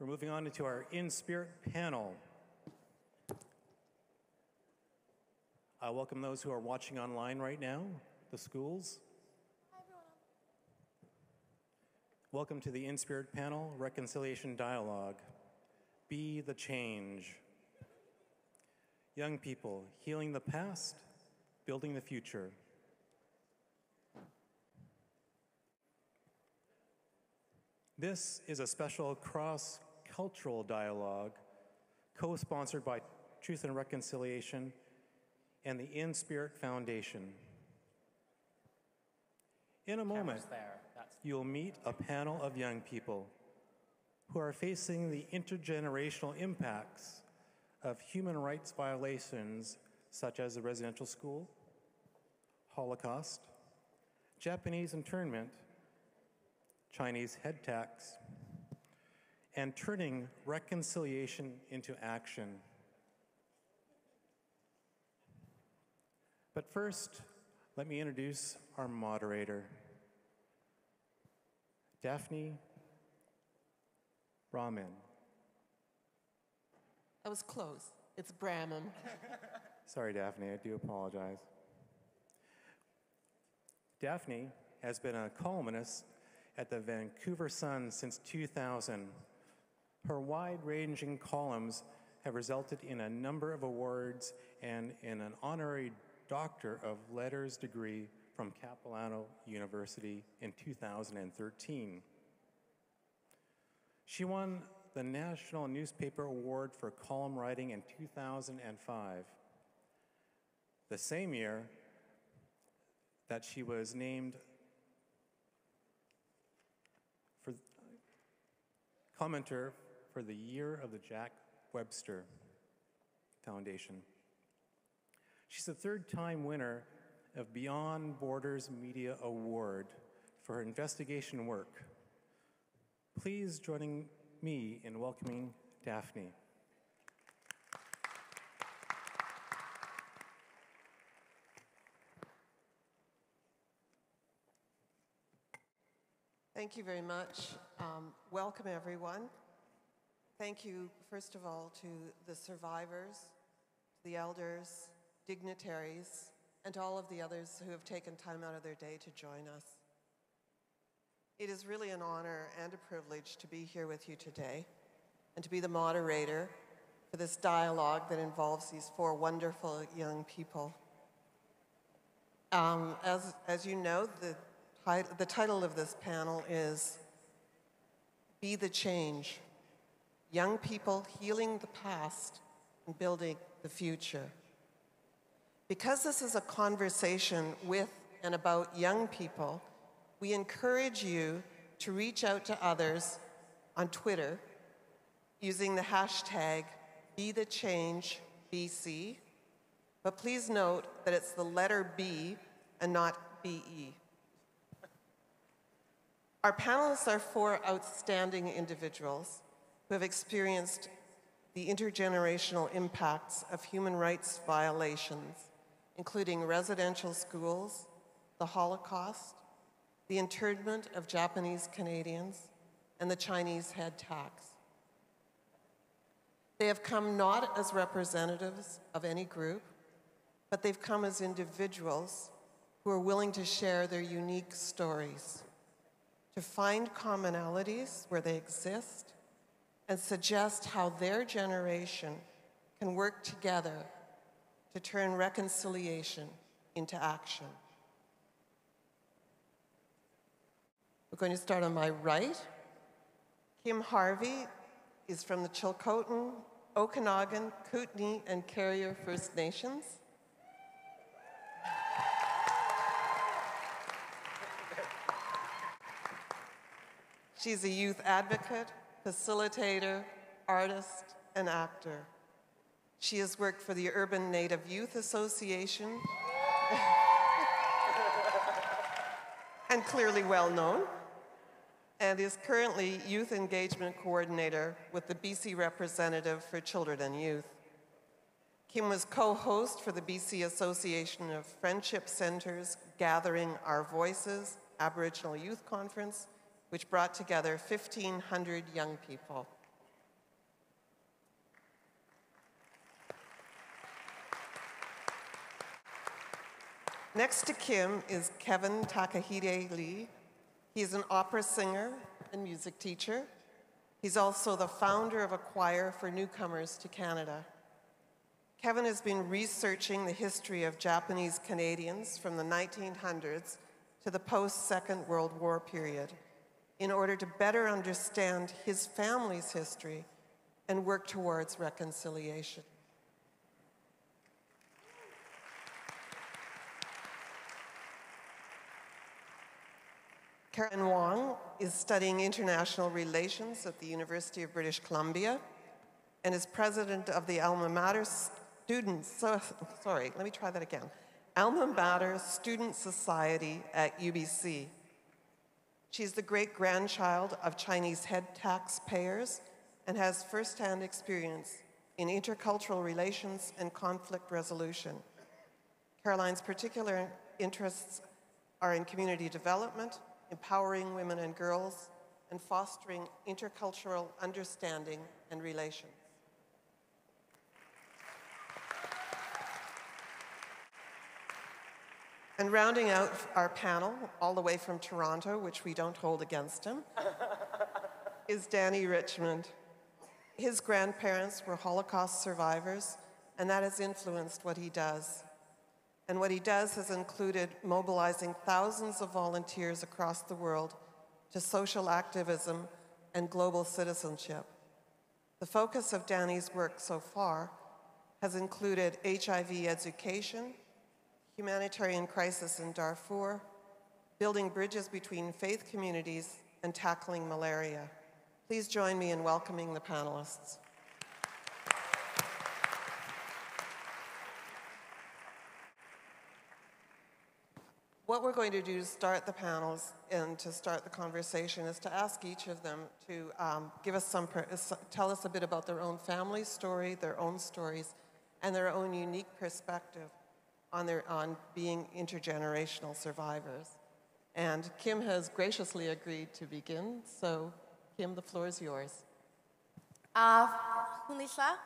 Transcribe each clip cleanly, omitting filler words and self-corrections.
We're moving on into our Inspirit panel. I welcome those who are watching online right now, the schools. Hi, everyone. Welcome to the Inspirit panel, Reconciliation Dialogue. Be the change. Young people, healing the past, building the future. This is a special cross-cultural dialogue co-sponsored by Truth and Reconciliation and the Inspirit Foundation. In a moment, you'll meet a panel of young people who are facing the intergenerational impacts of human rights violations such as the residential school, Holocaust, Japanese internment, Chinese head tax, and turning reconciliation into action. But first, let me introduce our moderator, Daphne Bramham. That was close. It's Bramham. Sorry, Daphne, I do apologize. Daphne has been a columnist at the Vancouver Sun since 2000. Her wide-ranging columns have resulted in a number of awards and in an honorary Doctor of Letters degree from Capilano University in 2013. She won the National Newspaper Award for Column Writing in 2005. The same year that she was named for commenter for the Year of the Jack Webster Foundation. She's the third-time winner of Beyond Borders Media Award for her investigation work. Please join me in welcoming Daphne. Thank you very much. Welcome, everyone. Thank you, first of all, to the survivors, the elders, dignitaries, and all of the others who have taken time out of their day to join us. It is really an honor and a privilege to be here with you today and to be the moderator for this dialogue that involves these four wonderful young people. As you know, the title of this panel is Be the Change, Young People Healing the Past and Building the Future. Because this is a conversation with and about young people, we encourage you to reach out to others on Twitter using the hashtag BeTheChangeBC, but please note that it's the letter B and not BE. Our panelists are four outstanding individuals who have experienced the intergenerational impacts of human rights violations, including residential schools, the Holocaust, the internment of Japanese Canadians, and the Chinese head tax. They have come not as representatives of any group, but they've come as individuals who are willing to share their unique stories, to find commonalities where they exist, and suggest how their generation can work together to turn reconciliation into action. We're going to start on my right. Kim Harvey is from the Chilcotin, Okanagan, Kootenai, and Carrier First Nations. She's a youth advocate, facilitator, artist, and actor. She has worked for the Urban Native Youth Association and clearly well known, and is currently Youth Engagement Coordinator with the BC Representative for Children and Youth. Kim was co-host for the BC Association of Friendship Centres Gathering Our Voices Aboriginal Youth Conference, which brought together 1,500 young people. Next to Kim is Kevin Takahide Lee. He's an opera singer and music teacher. He's also the founder of a choir for newcomers to Canada. Kevin has been researching the history of Japanese Canadians from the 1900s to the post-Second World War period in order to better understand his family's history and work towards reconciliation. Karen Wong is studying international relations at the University of British Columbia and is president of the Alma Mater Alma Mater Student Society at UBC. She's the great-grandchild of Chinese head taxpayers and has firsthand experience in intercultural relations and conflict resolution. Caroline's particular interests are in community development, empowering women and girls, and fostering intercultural understanding and relations. And rounding out our panel, all the way from Toronto, which we don't hold against him, is Danny Richmond. His grandparents were Holocaust survivors, and that has influenced what he does. And what he does has included mobilizing thousands of volunteers across the world to social activism and global citizenship. The focus of Danny's work so far has included HIV education, humanitarian crisis in Darfur, building bridges between faith communities, and tackling malaria. Please join me in welcoming the panelists. What we're going to do to start the panels and to start the conversation is to ask each of them to tell us a bit about their own family story, their own stories, and their own unique perspective on being intergenerational survivors. And Kim has graciously agreed to begin, so Kim, the floor is yours. Hunlisha,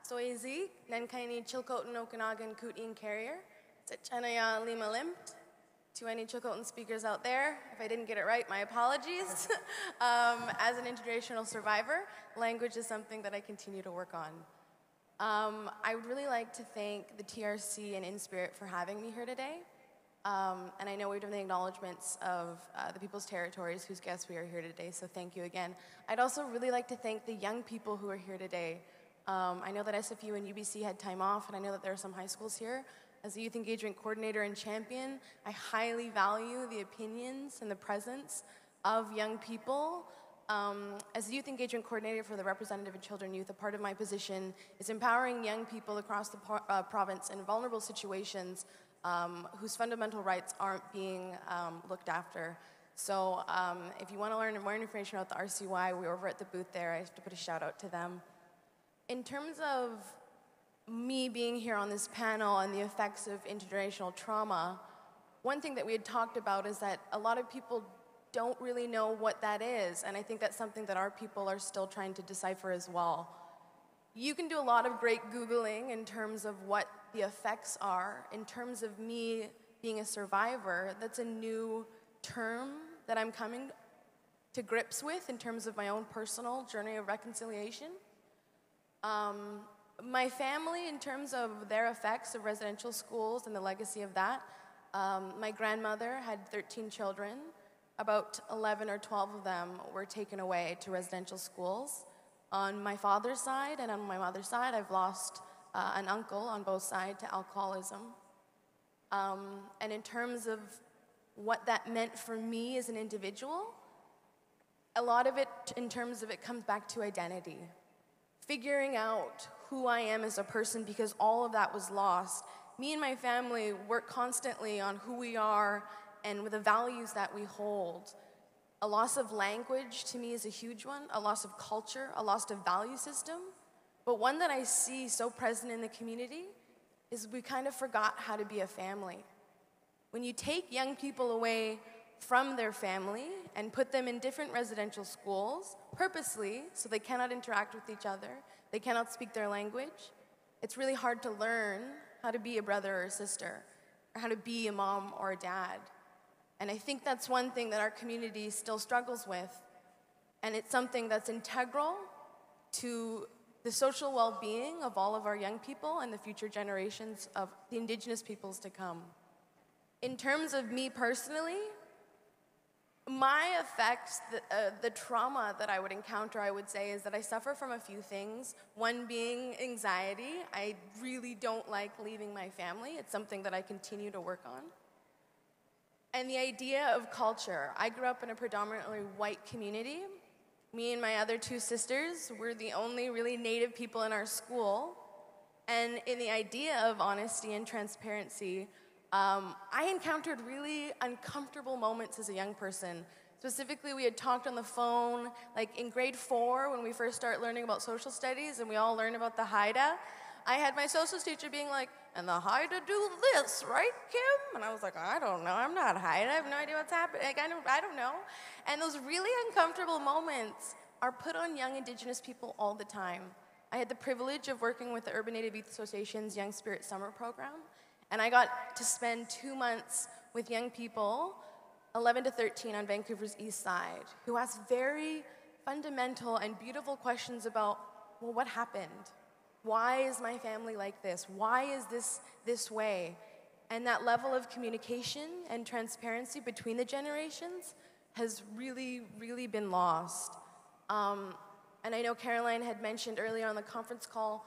Soizi, Nankaini Chilcotin Okanagan Kutin Carrier, Sechanaya Lima Limt. To any Chilcotin speakers out there, if I didn't get it right, my apologies. As an intergenerational survivor, language is something that I continue to work on. I would really like to thank the TRC and Inspirit for having me here today. And I know we're doing the acknowledgements of the People's Territories whose guests we are here today, so thank you again. I'd also really like to thank the young people who are here today. I know that SFU and UBC had time off, and I know that there are some high schools here. As a youth engagement coordinator and champion, I highly value the opinions and the presence of young people. As a youth engagement coordinator for the Representative of Children and Youth, a part of my position is empowering young people across the province in vulnerable situations whose fundamental rights aren't being looked after. So if you want to learn more information about the RCY, we're over at the booth there. I have to put a shout out to them. In terms of me being here on this panel and the effects of intergenerational trauma, one thing that we had talked about is that a lot of people don't really know what that is, and I think that's something that our people are still trying to decipher as well. You can do a lot of great Googling in terms of what the effects are. In terms of me being a survivor, that's a new term that I'm coming to grips with in terms of my own personal journey of reconciliation. My family, in terms of their effects of residential schools and the legacy of that, my grandmother had 13 children. About 11 or 12 of them were taken away to residential schools. On my father's side and on my mother's side, I've lost an uncle on both sides to alcoholism. And in terms of what that meant for me as an individual, a lot of it, in terms of it, comes back to identity. Figuring out who I am as a person, because all of that was lost. Me and my family work constantly on who we are and with the values that we hold. A loss of language to me is a huge one, a loss of culture, a loss of value system. But one that I see so present in the community is we kind of forgot how to be a family. When you take young people away from their family and put them in different residential schools purposely so they cannot interact with each other, they cannot speak their language, it's really hard to learn how to be a brother or a sister. or how to be a mom or a dad. And I think that's one thing that our community still struggles with. And it's something that's integral to the social well-being of all of our young people and the future generations of the Indigenous peoples to come. In terms of me personally, my effects, the trauma that I would encounter, I would say, is that I suffer from a few things. One being anxiety. I really don't like leaving my family. It's something that I continue to work on. And the idea of culture. I grew up in a predominantly white community. Me and my other two sisters were the only really Native people in our school. And in the idea of honesty and transparency, I encountered really uncomfortable moments as a young person. Specifically, we had talked on the phone, like in grade 4, when we first started learning about social studies, and we all learned about the Haida. I had my social teacher being like, and the Haida do this, right, Kim? And I was like, I don't know, I'm not Haida, I have no idea what's happening, like, I don't know. And those really uncomfortable moments are put on young Indigenous people all the time. I had the privilege of working with the Urban Native Youth Association's Young Spirit Summer Program, and I got to spend 2 months with young people, 11 to 13 on Vancouver's east side, who asked very fundamental and beautiful questions about, well, what happened? Why is my family like this? Why is this way? And that level of communication and transparency between the generations has really, really been lost. And I know Caroline had mentioned earlier on the conference call,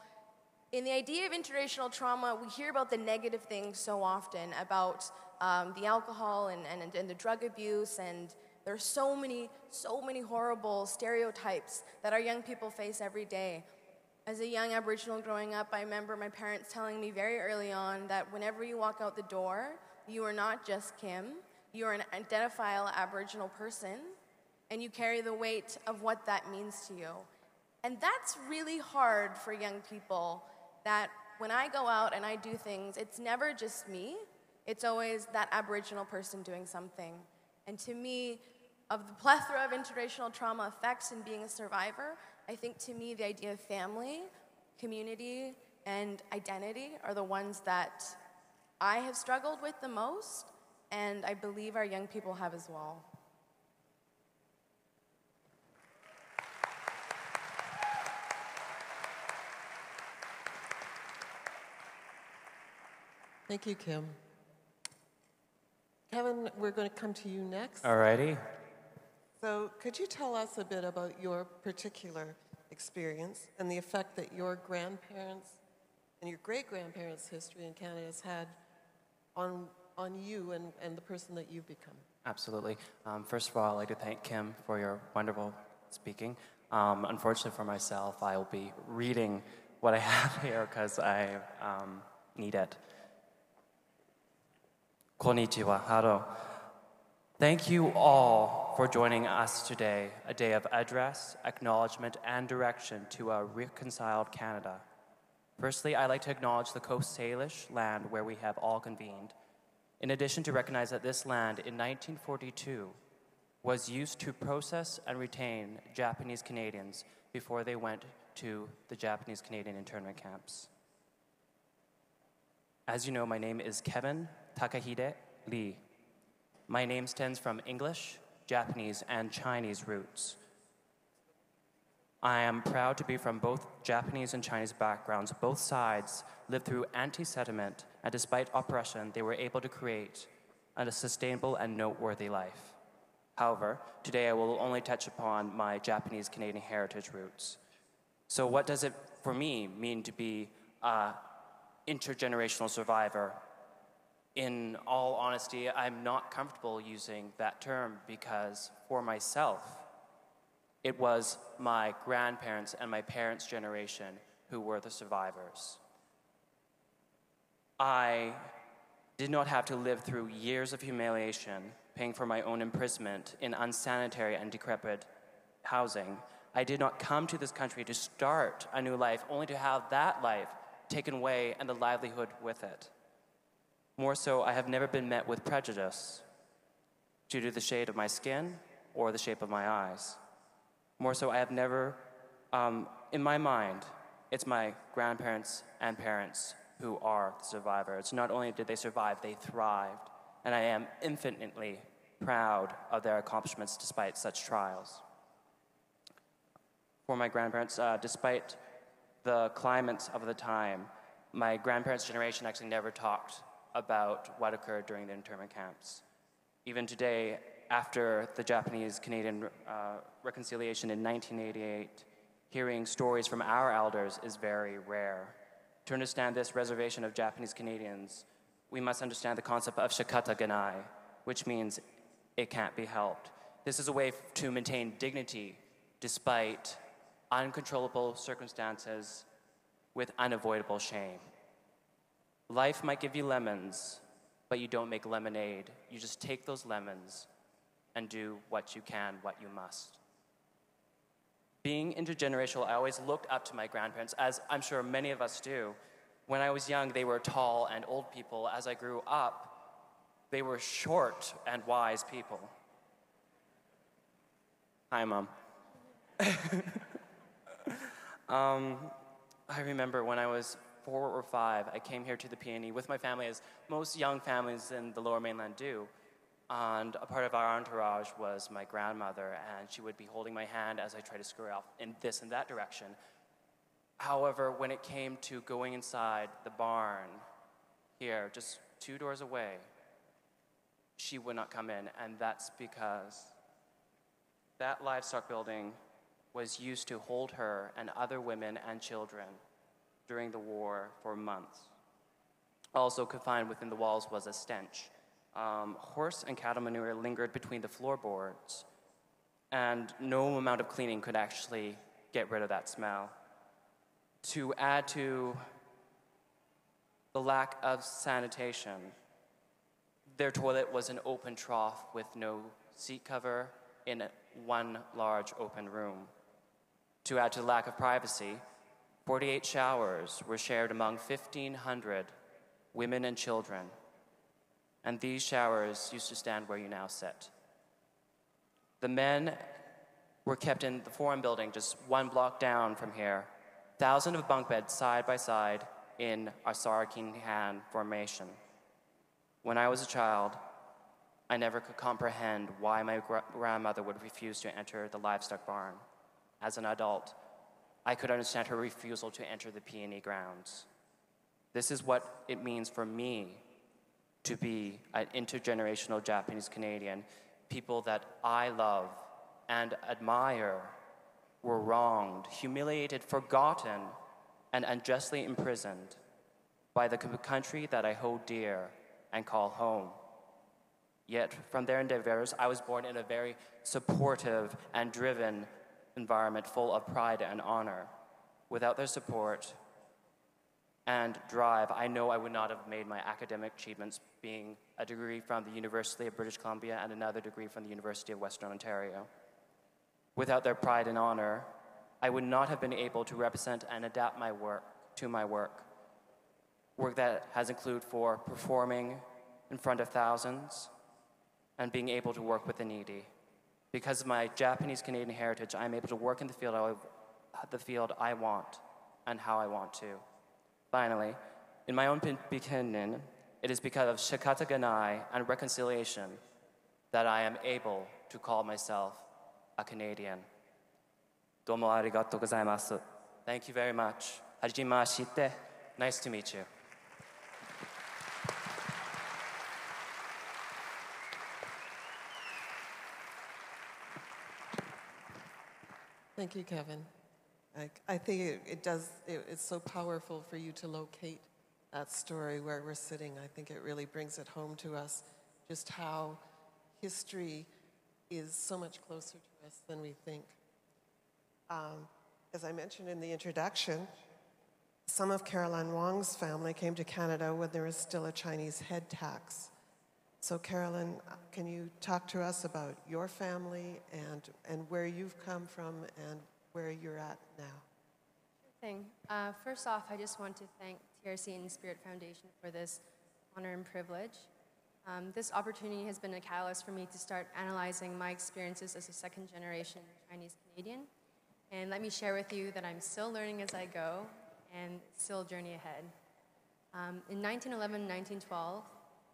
in the idea of intergenerational trauma, we hear about the negative things so often, about the alcohol and the drug abuse, and there are so many horrible stereotypes that our young people face every day. As a young Aboriginal growing up, I remember my parents telling me very early on that whenever you walk out the door, you are not just Kim, you are an identifiable Aboriginal person, and you carry the weight of what that means to you. And that's really hard for young people, that when I go out and I do things, it's never just me, it's always that Aboriginal person doing something. And to me, of the plethora of intergenerational trauma effects in being a survivor, I think to me the idea of family, community, and identity are the ones that I have struggled with the most, and I believe our young people have as well. Thank you, Kim. Kevin, we're going to come to you next. Alrighty. So could you tell us a bit about your particular experience and the effect that your grandparents and your great-grandparents' history in Canada has had on you and the person that you've become? Absolutely. First of all, I'd like to thank Kim for your wonderful speaking. Unfortunately for myself, I will be reading what I have here because I need it. Konnichiwa, haro. Thank you all for joining us today, a day of address, acknowledgement, and direction to a reconciled Canada. Firstly, I'd like to acknowledge the Coast Salish land where we have all convened. In addition to recognize that this land in 1942 was used to process and retain Japanese Canadians before they went to the Japanese Canadian internment camps. As you know, my name is Kevin Takahide Lee. My name stems from English, Japanese, and Chinese roots. I am proud to be from both Japanese and Chinese backgrounds. Both sides lived through anti-sentiment, and despite oppression, they were able to create a sustainable and noteworthy life. However, today I will only touch upon my Japanese Canadian heritage roots. So what does it, for me, mean to be an intergenerational survivor? In all honesty, I'm not comfortable using that term because for myself, it was my grandparents and my parents' generation who were the survivors. I did not have to live through years of humiliation, paying for my own imprisonment in unsanitary and decrepit housing. I did not come to this country to start a new life, only to have that life taken away and the livelihood with it. More so, I have never been met with prejudice due to the shade of my skin or the shape of my eyes. More so, I have never, in my mind, it's my grandparents and parents who are the survivors. Not only did they survive, they thrived. And I am infinitely proud of their accomplishments despite such trials. For my grandparents, despite the climate of the time, my grandparents' generation actually never talked about what occurred during the internment camps. Even today, after the Japanese-Canadian reconciliation in 1988, hearing stories from our elders is very rare. To understand this reservation of Japanese Canadians, we must understand the concept of shikata ganai, which means it can't be helped. This is a way to maintain dignity despite uncontrollable circumstances with unavoidable shame. Life might give you lemons, but you don't make lemonade. You just take those lemons and do what you can, what you must. Being intergenerational, I always looked up to my grandparents, as I'm sure many of us do. When I was young, they were tall and old people. As I grew up, they were short and wise people. Hi, Mom. I remember when I was 4 or 5, I came here to the PNE with my family, as most young families in the Lower Mainland do. And a part of our entourage was my grandmother, and she would be holding my hand as I tried to scurry off in this and that direction. However, when it came to going inside the barn here, just 2 doors away, she would not come in, and that's because that livestock building was used to hold her and other women and children during the war for months. Also confined within the walls was a stench. Horse and cattle manure lingered between the floorboards, and no amount of cleaning could actually get rid of that smell. To add to the lack of sanitation, their toilet was an open trough with no seat cover in one large open room. To add to the lack of privacy, 48 showers were shared among 1,500 women and children, and these showers used to stand where you now sit. The men were kept in the Forum building just 1 block down from here, thousands of bunk beds side by side in our Sarakin-Han formation. When I was a child, I never could comprehend why my grandmother would refuse to enter the livestock barn. As an adult, I could understand her refusal to enter the PNE grounds. This is what it means for me to be an intergenerational Japanese Canadian. People that I love and admire were wronged, humiliated, forgotten, and unjustly imprisoned by the country that I hold dear and call home. Yet from their endeavors, I was born in a very supportive and driven environment full of pride and honor. Without their support and drive, I know I would not have made my academic achievements, being a degree from the University of British Columbia and another degree from the University of Western Ontario. Without their pride and honor, I would not have been able to represent and adapt my work to my work that has included for performing in front of thousands and being able to work with the needy. Because of my Japanese Canadian heritage, I'm able to work in the field I want and how I want to. Finally, in my own opinion, it is because of shikata ganai and reconciliation that I am able to call myself a Canadian. Domo arigatou gozaimasu. Thank you very much. Hajimashite. Nice to meet you. Thank you, Kevin. I think it's so powerful for you to locate that story where we're sitting. I think it really brings it home to us just how history is so much closer to us than we think. As I mentioned in the introduction, some of Caroline Wong's family came to Canada when there was still a Chinese head tax. So Carolyn, can you talk to us about your family and where you've come from and where you're at now? Sure thing. First off, I just want to thank TRC and Inspirit Foundation for this honor and privilege. This opportunity has been a catalyst for me to start analyzing my experiences as a second-generation Chinese Canadian. And let me share with you that I'm still learning as I go and still a journey ahead. In 1911 and 1912,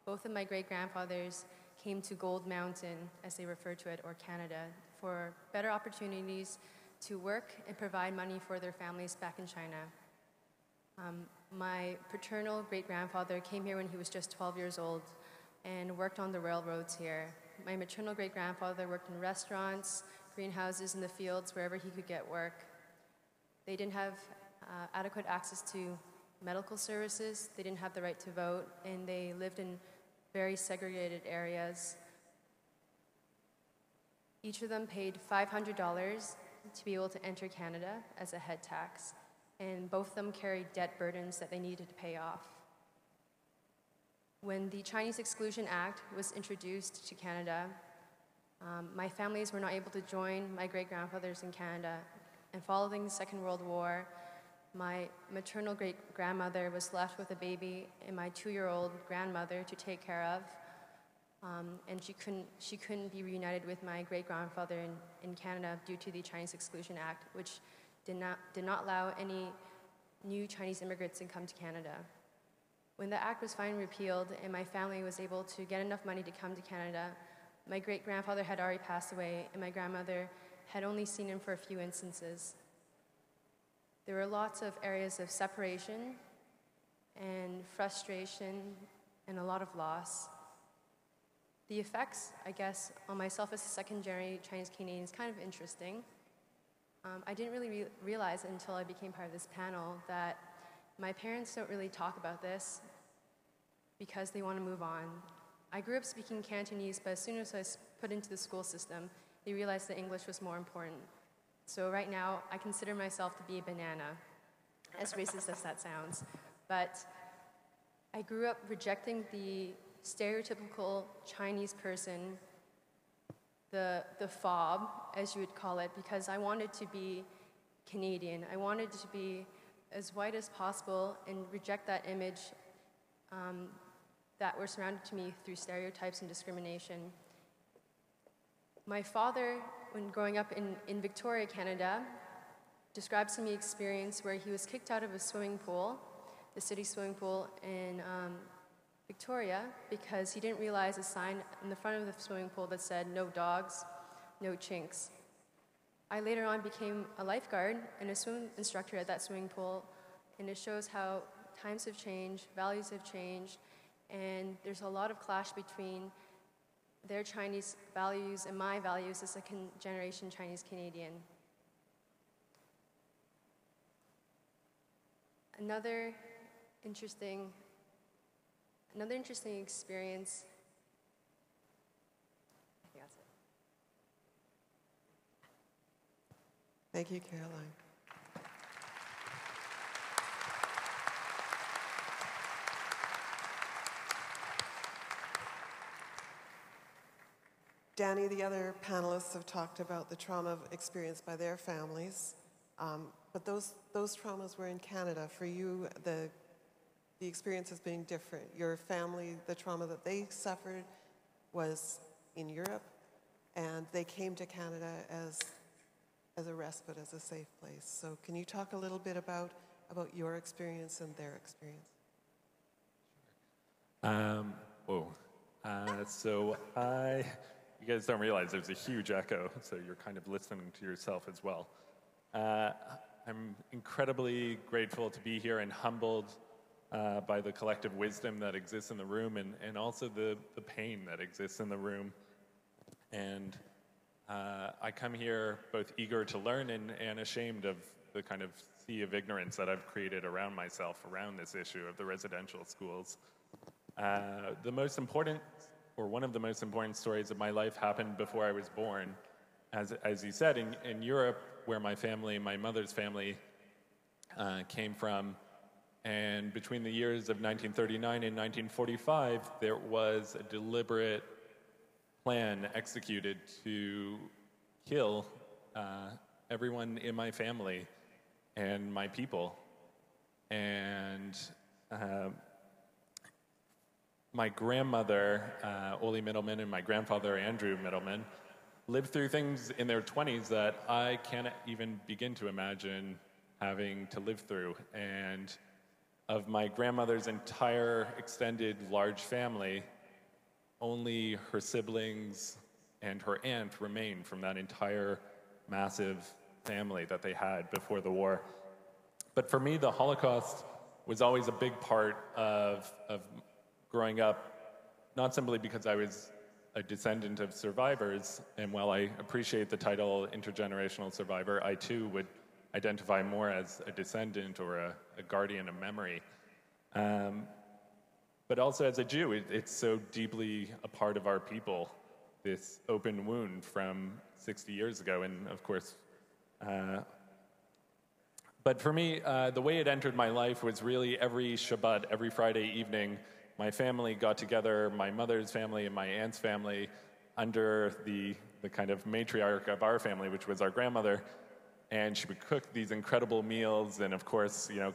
both of my great-grandfathers came to Gold Mountain, as they refer to it, or Canada, for better opportunities to work and provide money for their families back in China. My paternal great-grandfather came here when he was just 12 years old and worked on the railroads here. My maternal great-grandfather worked in restaurants, greenhouses, in the fields, wherever he could get work. They didn't have adequate access to medical services, they didn't have the right to vote, and they lived in very segregated areas. Each of them paid $500 to be able to enter Canada as a head tax, and both of them carried debt burdens that they needed to pay off. When the Chinese Exclusion Act was introduced to Canada, my families were not able to join my great-grandfathers in Canada, and following the Second World War, my maternal great-grandmother was left with a baby and my 2-year-old grandmother to take care of, and she couldn't be reunited with my great-grandfather in Canada due to the Chinese Exclusion Act, which did not allow any new Chinese immigrants to come to Canada. When the act was finally repealed and my family was able to get enough money to come to Canada, my great-grandfather had already passed away and my grandmother had only seen him for a few instances. There were lots of areas of separation and frustration and a lot of loss. The effects, I guess, on myself as a second-generation Chinese Canadian is kind of interesting. I didn't really realize until I became part of this panel that my parents don't really talk about this because they want to move on. I grew up speaking Cantonese, but as soon as I was put into the school system, they realized that English was more important. So right now, I consider myself to be a banana, as racist as that sounds. But I grew up rejecting the stereotypical Chinese person, the fob, as you would call it, because I wanted to be Canadian. I wanted to be as white as possible and reject that image that were surrounded to me through stereotypes and discrimination. My father, when growing up in Victoria, Canada, describes to me an experience where he was kicked out of a swimming pool, the city swimming pool in Victoria, because he didn't realize a sign in the front of the swimming pool that said, "No dogs, no chinks." I later on became a lifeguard and a swim instructor at that swimming pool, and it shows how times have changed, values have changed, and there's a lot of clash between their Chinese values and my values as a second-generation Chinese Canadian. Another interesting experience. I think that's it. Thank you, Caroline. Danny, the other panelists have talked about the trauma experienced by their families, but those traumas were in Canada. For you, the experience as being different. Your family, the trauma that they suffered was in Europe, and they came to Canada as a respite, as a safe place. So can you talk a little bit about your experience and their experience? You guys don't realize there's a huge echo, so you're kind of listening to yourself as well. I'm incredibly grateful to be here and humbled by the collective wisdom that exists in the room and also the pain that exists in the room. And I come here both eager to learn and ashamed of the kind of sea of ignorance that I've created around myself, around this issue of the residential schools. The most important, or one of the most important stories of my life happened before I was born. As you said, in Europe, where my mother's family came from, and between the years of 1939 and 1945, there was a deliberate plan executed to kill everyone in my family and my people. And my grandmother, Oli Middleman, and my grandfather, Andrew Middleman, lived through things in their 20s that I can't even begin to imagine having to live through. And of my grandmother's entire extended large family, only her siblings and her aunt remained from that entire massive family that they had before the war. But for me, the Holocaust was always a big part of growing up, not simply because I was a descendant of survivors, and while I appreciate the title intergenerational survivor, I too would identify more as a descendant or a guardian of memory. But also as a Jew, it's so deeply a part of our people, this open wound from 60 years ago. And of course, but for me, the way it entered my life was really every Shabbat, every Friday evening, my family got together, my mother's family and my aunt's family, under the kind of matriarch of our family, which was our grandmother, and she would cook these incredible meals, and of course, you know,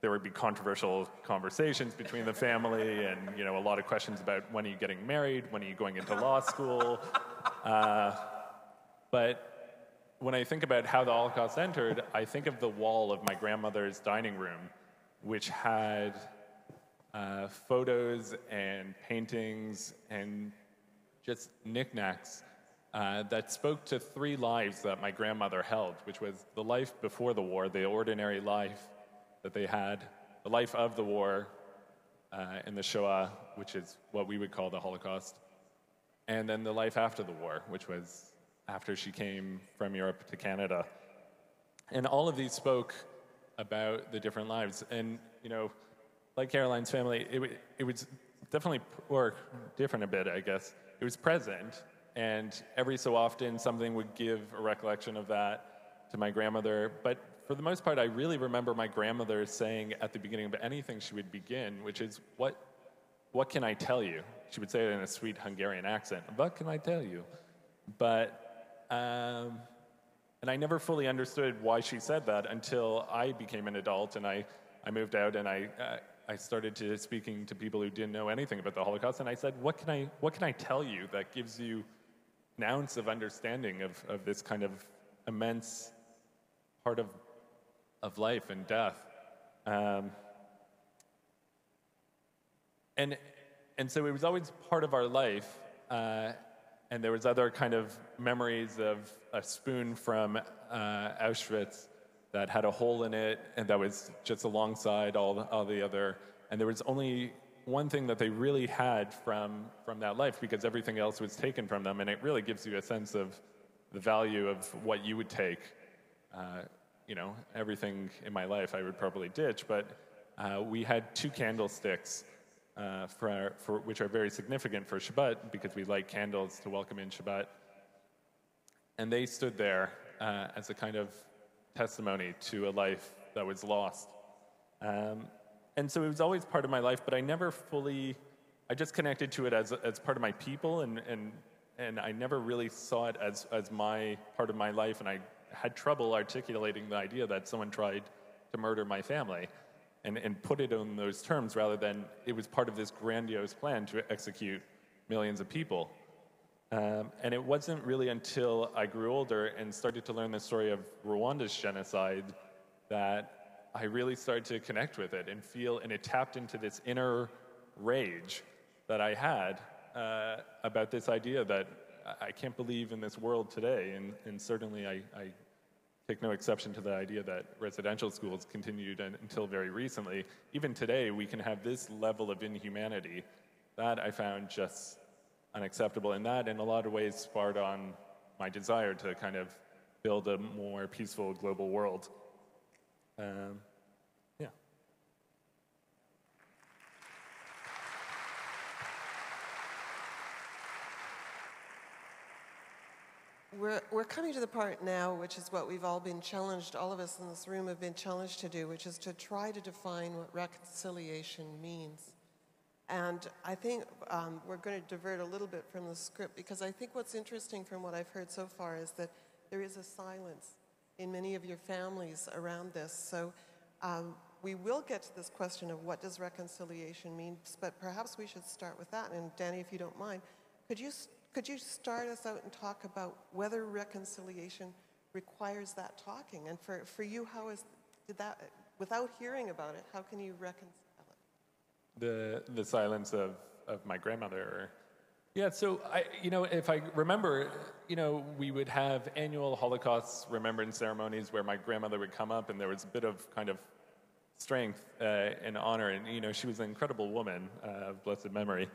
there would be controversial conversations between the family, and you know, a lot of questions about when are you getting married, when are you going into law school. But when I think about how the Holocaust entered, I think of the wall of my grandmother's dining room, which had photos and paintings and just knickknacks that spoke to three lives that my grandmother held, which was the life before the war, the ordinary life that they had, the life of the war in the Shoah, which is what we would call the Holocaust, and then the life after the war, which was after she came from Europe to Canada. And all of these spoke about the different lives. And, you know, like Caroline's family, it was definitely, or different a bit, I guess. It was present, and every so often something would give a recollection of that to my grandmother. But for the most part, I really remember my grandmother saying at the beginning of anything she would begin, which is, what can I tell you? She would say it in a sweet Hungarian accent. What can I tell you? But, and I never fully understood why she said that until I became an adult and I moved out and I started to speaking to people who didn't know anything about the Holocaust, and I said, what can I tell you that gives you an ounce of understanding of this kind of immense part of life and death? And so it was always part of our life, and there was other kind of memories of a spoon from Auschwitz that had a hole in it, and that was just alongside all the other. And there was only one thing that they really had from that life, because everything else was taken from them. And it really gives you a sense of the value of what you would take. You know, everything in my life I would probably ditch, but we had 2 candlesticks for which are very significant for Shabbat, because we light candles to welcome in Shabbat. And they stood there as a kind of testimony to a life that was lost. And so it was always part of my life, but I never fully, I just connected to it as part of my people, and I never really saw it as my part of my life, and I had trouble articulating the idea that someone tried to murder my family and put it on those terms, rather than it was part of this grandiose plan to execute millions of people. And it wasn't really until I grew older and started to learn the story of Rwanda's genocide that I really started to connect with it and feel, and it tapped into this inner rage that I had about this idea that I can't believe in this world today. And certainly I take no exception to the idea that residential schools continued until very recently. Even today, we can have this level of inhumanity. That I found just unacceptable, and that in a lot of ways sparked on my desire to kind of build a more peaceful global world. Yeah. We're coming to the part now, which is what we've all been challenged, all of us in this room have been challenged to do, which is to try to define what reconciliation means. And I think we're going to divert a little bit from the script, because I think what's interesting from what I've heard so far is that there is a silence in many of your families around this. So we will get to this question of what does reconciliation mean, but perhaps we should start with that. And Danny, if you don't mind, could you start us out and talk about whether reconciliation requires that talking? And for you, without hearing about it, how can you reconcile it? The silence of my grandmother. Yeah, so if I remember, we would have annual Holocaust remembrance ceremonies where my grandmother would come up, and there was a bit of kind of strength and honor, and she was an incredible woman of blessed memory,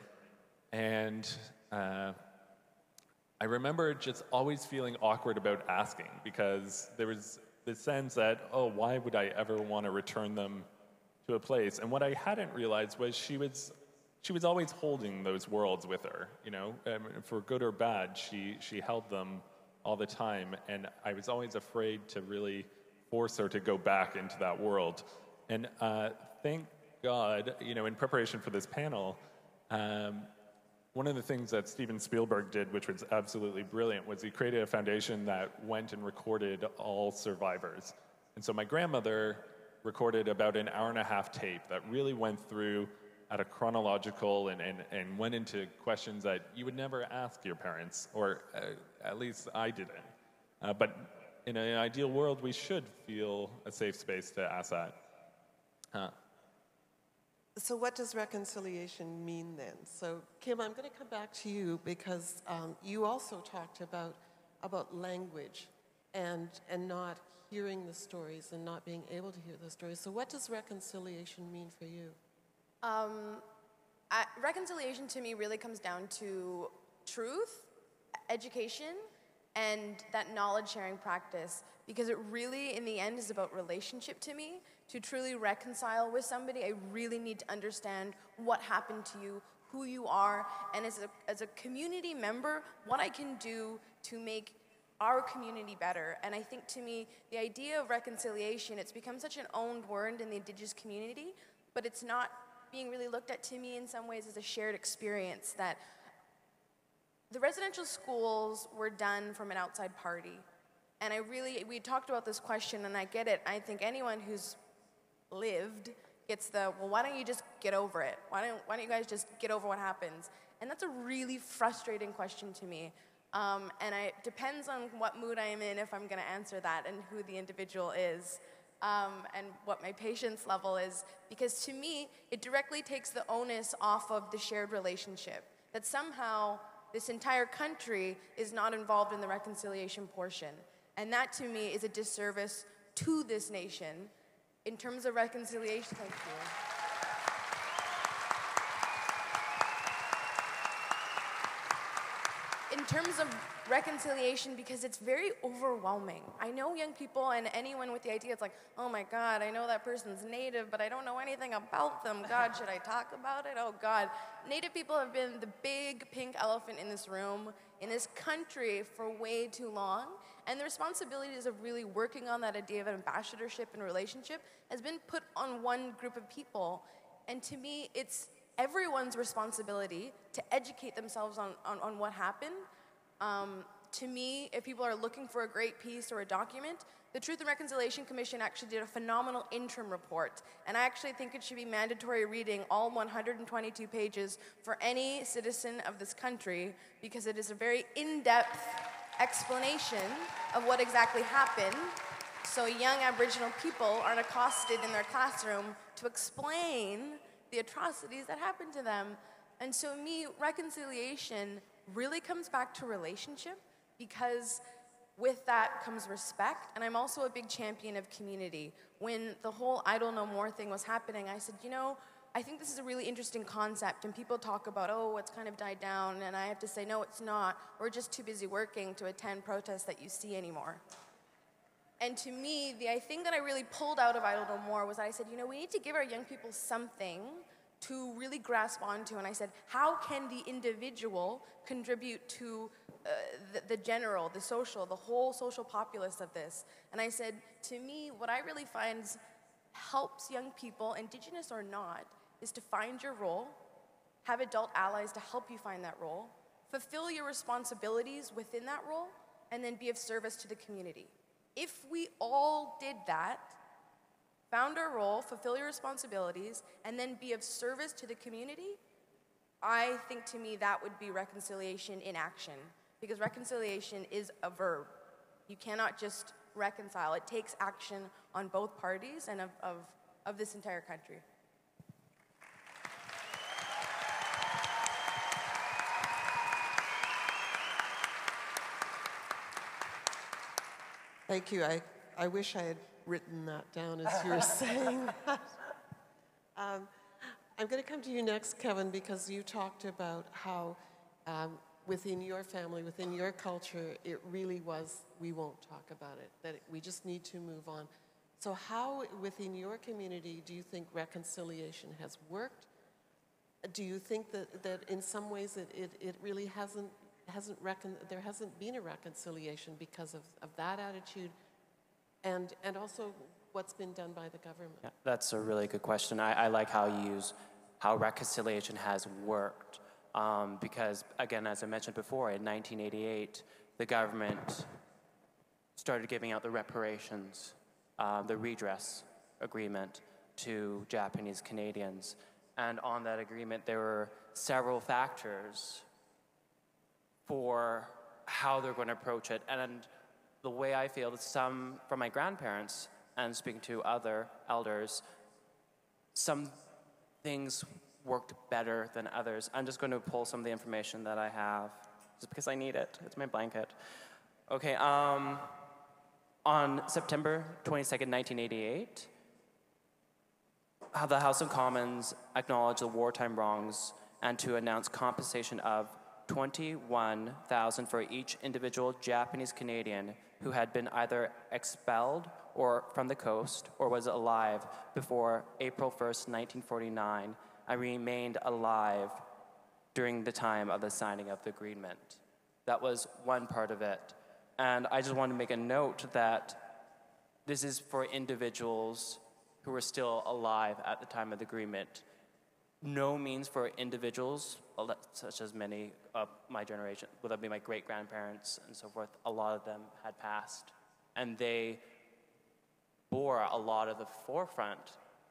and I remember just always feeling awkward about asking, because there was this sense that, oh, why would I ever want to return them to a place? And what I hadn't realized was she was always holding those worlds with her, for good or bad, she held them all the time, and I was always afraid to really force her to go back into that world. And thank God, in preparation for this panel, one of the things that Steven Spielberg did, which was absolutely brilliant, was he created a foundation that went and recorded all survivors. And so my grandmother recorded about an hour-and-a-half tape that really went through at a chronological and went into questions that you would never ask your parents, or at least I didn't. But in an ideal world, we should feel a safe space to ask that. So what does reconciliation mean then? So Kim, I'm going to come back to you, because you also talked about language and not hearing the stories and not being able to hear the stories. So what does reconciliation mean for you? Reconciliation to me really comes down to truth, education, and that knowledge-sharing practice, because it really, in the end, is about relationship to me. To truly reconcile with somebody, I really need to understand what happened to you, who you are, and as a community member, what I can do to make our community better. And I think, to me, the idea of reconciliation, it's become such an owned word in the Indigenous community, but it's not being really looked at, to me, in some ways as a shared experience, that the residential schools were done from an outside party. And we talked about this question, and I get it. I think anyone who's lived gets well, why don't you just get over it? Why don't you guys just get over what happens? And that's a really frustrating question to me. And it depends on what mood I am in if I'm gonna answer that, and who the individual is, and what my patience level is. Because to me, it directly takes the onus off of the shared relationship. That somehow this entire country is not involved in the reconciliation portion. And that, to me, is a disservice to this nation. In terms of reconciliation, thank you. In terms of reconciliation, because it's very overwhelming. I know young people and anyone with the idea, it's like, oh my God, I know that person's Native, but I don't know anything about them. God, should I talk about it? Oh God. Native people have been the big pink elephant in this room, in this country, for way too long. And the responsibilities of really working on that idea of ambassadorship and relationship has been put on one group of people. And to me, it's everyone's responsibility to educate themselves on what happened. To me, if people are looking for a great piece or a document, the Truth and Reconciliation Commission actually did a phenomenal interim report. And I actually think it should be mandatory reading, all 122 pages, for any citizen of this country, because it is a very in-depth explanation of what exactly happened, so young Aboriginal people aren't accosted in their classroom to explain the atrocities that happened to them. And so me, reconciliation really comes back to relationship, because with that comes respect. And I'm also a big champion of community. When the whole Idle No More thing was happening, I said, I think this is a really interesting concept, and people talk about, oh, it's kind of died down, and I have to say, no, it's not. We're just too busy working to attend protests that you see anymore. And to me, the thing that I really pulled out of Idle No More was that I said, we need to give our young people something to really grasp onto. And I said, how can the individual contribute to the general, the social, the whole social populace of this? And I said, to me, what I really find helps young people, Indigenous or not, is to find your role, have adult allies to help you find that role, fulfill your responsibilities within that role, and then be of service to the community. If we all did that, found our role, fulfill your responsibilities, and then be of service to the community, I think, to me, that would be reconciliation in action. Because reconciliation is a verb. You cannot just reconcile. It takes action on both parties and of this entire country. Thank you. I wish I had written that down as you were saying that. I'm going to come to you next, Kevin, because you talked about how within your family, within your culture, it really was, we won't talk about it, that we just need to move on. So how within your community do you think reconciliation has worked? Do you think that in some ways it really there hasn't been a reconciliation because of that attitude, and also what's been done by the government? Yeah, that's a really good question. I like how you use how reconciliation has worked, because again, as I mentioned before, in 1988, the government started giving out the reparations, the redress agreement to Japanese Canadians, and on that agreement there were several factors for how they're going to approach it. And the way I feel that some, from my grandparents and speaking to other elders, some things worked better than others. I'm just going to pull some of the information that I have, just because I need it. It's my blanket. Okay, on September 22nd, 1988, the House of Commons acknowledged the wartime wrongs and to announce compensation of $21,000 for each individual Japanese Canadian who had been either expelled or from the coast or was alive before April 1st, 1949, and remained alive during the time of the signing of the agreement. That was one part of it. And I just want to make a note that this is for individuals who were still alive at the time of the agreement. No means for individuals, such as many of my generation, whether it be my great-grandparents and so forth, a lot of them had passed. And they bore a lot of the forefront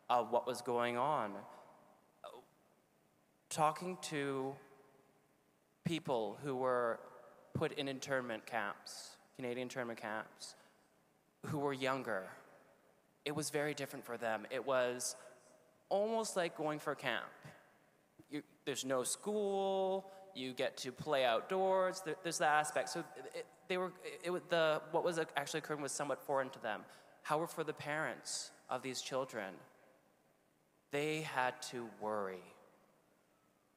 of what was going on. Talking to people who were put in internment camps, Canadian internment camps, who were younger, it was very different for them. It was almost like going for camp. There's no school, you get to play outdoors, there's that aspect. So what was actually occurring was somewhat foreign to them. However, for the parents of these children, they had to worry.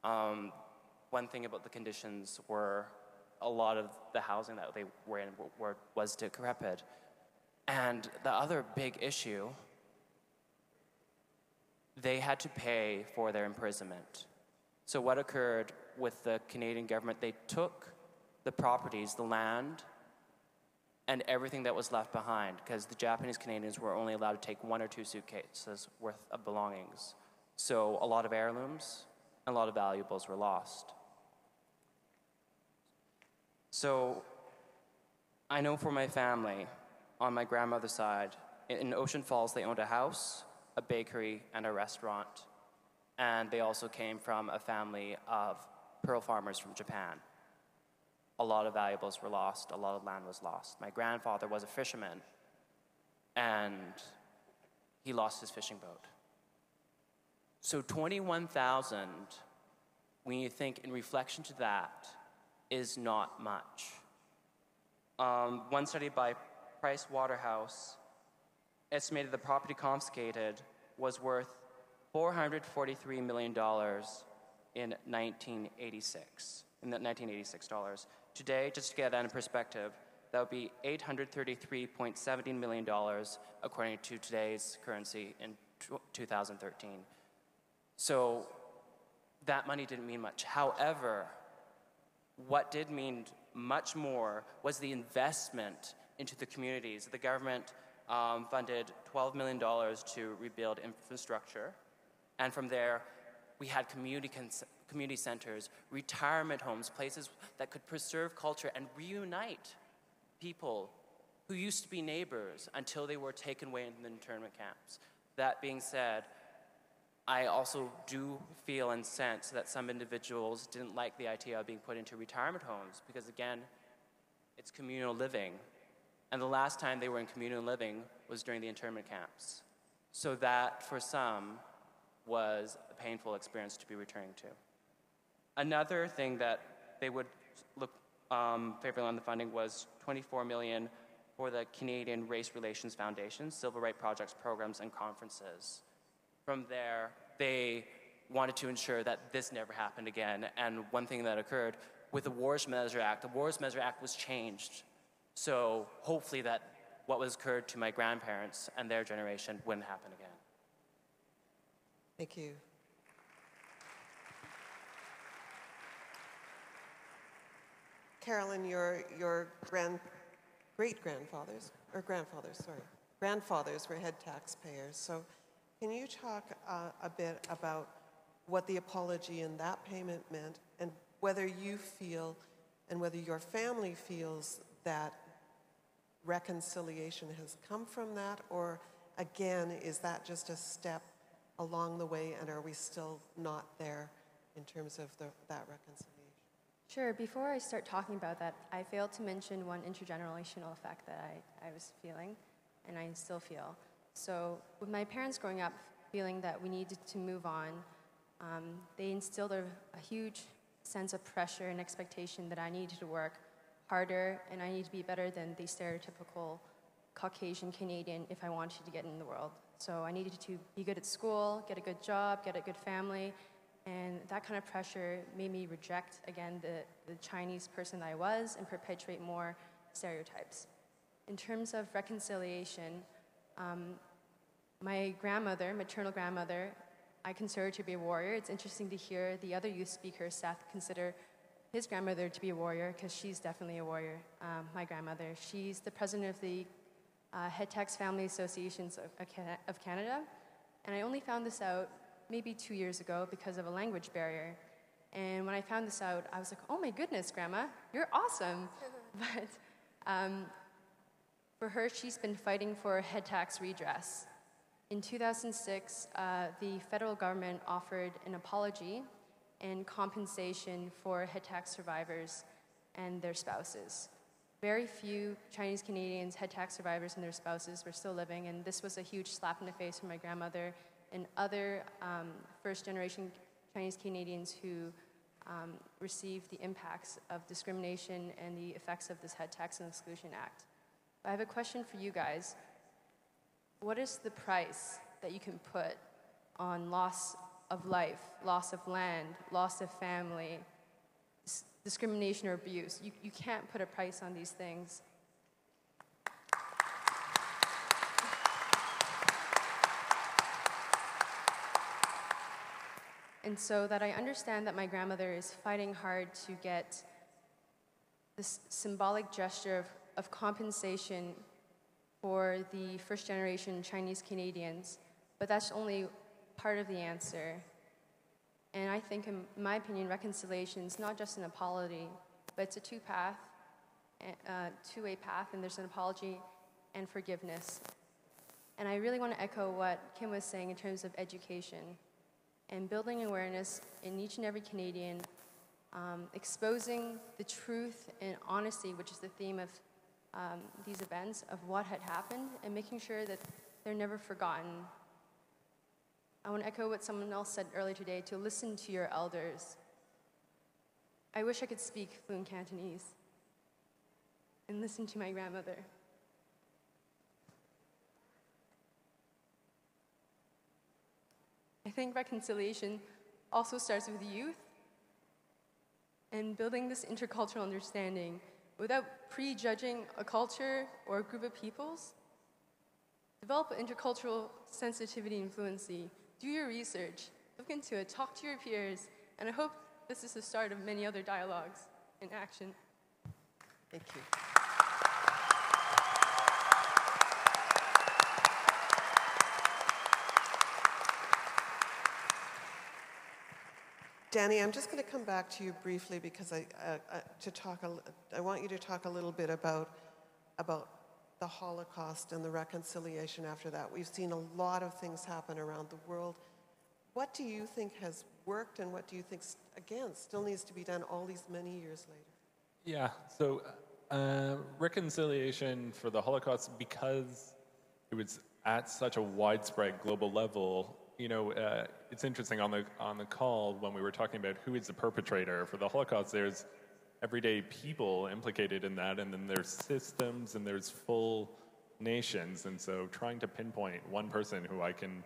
One thing about the conditions were a lot of the housing that they were in was decrepit. And the other big issue, they had to pay for their imprisonment. So what occurred with the Canadian government, they took the properties, the land, and everything that was left behind, because the Japanese Canadians were only allowed to take 1 or 2 suitcases worth of belongings. So a lot of heirlooms and a lot of valuables were lost. So I know for my family, on my grandmother's side, in Ocean Falls, they owned a house, a bakery, and a restaurant. And they also came from a family of pearl farmers from Japan. A lot of valuables were lost, a lot of land was lost. My grandfather was a fisherman, and he lost his fishing boat. So 21,000, when you think in reflection to that, is not much. One study by Price Waterhouse estimated the property confiscated was worth $443 million in 1986 dollars. Today, just to get that in perspective, that would be $833.17 million according to today's currency in 2013. So that money didn't mean much. However, what did mean much more was the investment into the communities. The government funded $12 million to rebuild infrastructure. And from there, we had community centers, retirement homes, places that could preserve culture and reunite people who used to be neighbors until they were taken away into the internment camps. That being said, I also do feel and sense that some individuals didn't like the idea of being put into retirement homes because, again, it's communal living. And the last time they were in communal living was during the internment camps. So that, for some, was a painful experience to be returning to. Another thing that they would look favorably on the funding was $24 million for the Canadian Race Relations Foundation, Civil Rights Projects, programs, and conferences. From there, they wanted to ensure that this never happened again. And one thing that occurred with the Wars Measure Act, the Wars Measure Act was changed. So hopefully that what was occurred to my grandparents and their generation wouldn't happen again. Thank you. Carolyn, your great-grandfathers, or grandfathers, sorry, grandfathers were head taxpayers. So can you talk a bit about what the apology in that payment meant, and whether you feel, and whether your family feels, that reconciliation has come from that, or again, is that just a step along the way, and are we still not there in terms of that reconciliation? Sure. Before I start talking about that, I failed to mention one intergenerational effect that I was feeling, and I still feel. So with my parents growing up feeling that we needed to move on, they instilled a huge sense of pressure and expectation that I needed to work harder and I needed to be better than the stereotypical Caucasian Canadian if I wanted to get in the world. So I needed to be good at school, get a good job, get a good family, and that kind of pressure made me reject, again, the Chinese person that I was and perpetuate more stereotypes. In terms of reconciliation, my grandmother, maternal grandmother, I consider her to be a warrior. It's interesting to hear the other youth speaker, Seth, consider his grandmother to be a warrior, because she's definitely a warrior, my grandmother. She's the president of the Head Tax Family Associations of Canada, and I only found this out maybe 2 years ago because of a language barrier. And when I found this out, I was like, oh my goodness, Grandma, you're awesome. But for her, she's been fighting for head tax redress. In 2006, the federal government offered an apology and compensation for head tax survivors and their spouses. Very few Chinese Canadians, head tax survivors and their spouses were still living, and this was a huge slap in the face for my grandmother and other first-generation Chinese Canadians who received the impacts of discrimination and the effects of this Head Tax and Exclusion Act. I have a question for you guys. What is the price that you can put on loss of life, loss of land, loss of family, discrimination or abuse? You can't put a price on these things. And so that I understand that my grandmother is fighting hard to get this symbolic gesture of compensation for the first-generation Chinese Canadians, but that's only part of the answer. And I think, in my opinion, reconciliation is not just an apology, but it's a two-way path, and there's an apology and forgiveness. And I really want to echo what Kim was saying in terms of education and building awareness in each and every Canadian, exposing the truth and honesty, which is the theme of these events, of what had happened, and making sure that they're never forgotten. I want to echo what someone else said earlier today, to listen to your elders. I wish I could speak fluent Cantonese and listen to my grandmother. I think reconciliation also starts with youth and building this intercultural understanding without prejudging a culture or a group of peoples. Develop intercultural sensitivity and fluency. Do your research, look into it, talk to your peers, and I hope this is the start of many other dialogues in action. Thank you. Danny, I'm just going to come back to you briefly because I want you to talk a little bit about the Holocaust and the reconciliation after that. We've seen a lot of things happen around the world. What do you think has worked, and what do you think, again, still needs to be done all these many years later? Yeah, so reconciliation for the Holocaust, because it was at such a widespread global level. You know, it's interesting on the call when we were talking about who is the perpetrator for the Holocaust. There's everyday people implicated in that, and then there's systems, and there's full nations. And so, trying to pinpoint one person who I can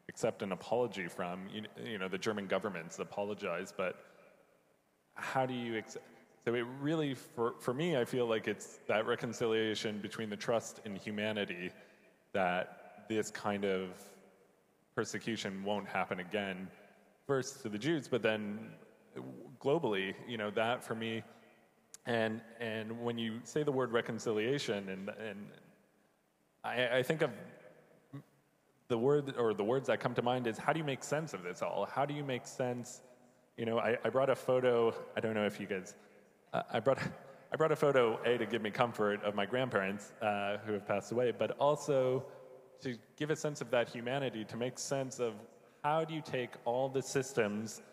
accept an apology from, you know, the German government's apologized, but how do you accept? So it really, for me, I feel like it's that reconciliation between the trust in humanity that this kind of persecution won't happen again, first to the Jews, but then globally, you know, that for me, and when you say the word reconciliation, and I think of the word, or the words that come to mind is, how do you make sense of this all? How do you make sense? You know, I brought a photo, I don't know if you guys, I brought a photo, to give me comfort, of my grandparents who have passed away, but also to give a sense of that humanity, to make sense of how do you take all the systems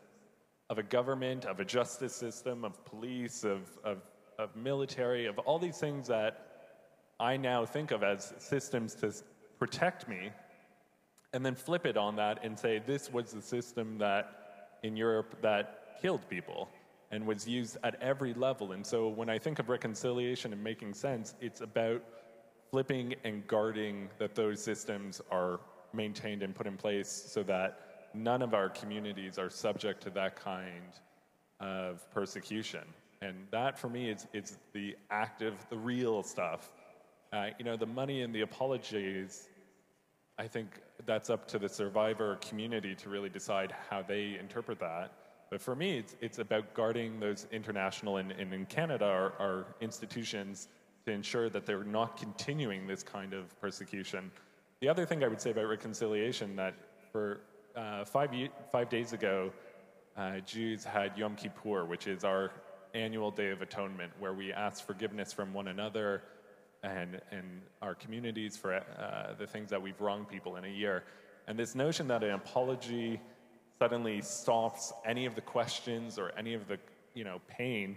of a government, of a justice system, of police, of military, of all these things that I now think of as systems to protect me, and then flip it on that and say, this was the system that in Europe that killed people and was used at every level. And so when I think of reconciliation and making sense, it's about flipping and guarding that those systems are maintained and put in place so that none of our communities are subject to that kind of persecution. And that, for me, it's the active, the real stuff. You know, the money and the apologies, I think that's up to the survivor community to really decide how they interpret that. But for me, it's about guarding those international, and in Canada, our institutions, to ensure that they're not continuing this kind of persecution. The other thing I would say about reconciliation, that for 5 days ago, Jews had Yom Kippur, which is our annual Day of Atonement, where we ask forgiveness from one another and our communities for the things that we've wronged people in a year. And this notion that an apology suddenly stops any of the questions or any of the, you know, pain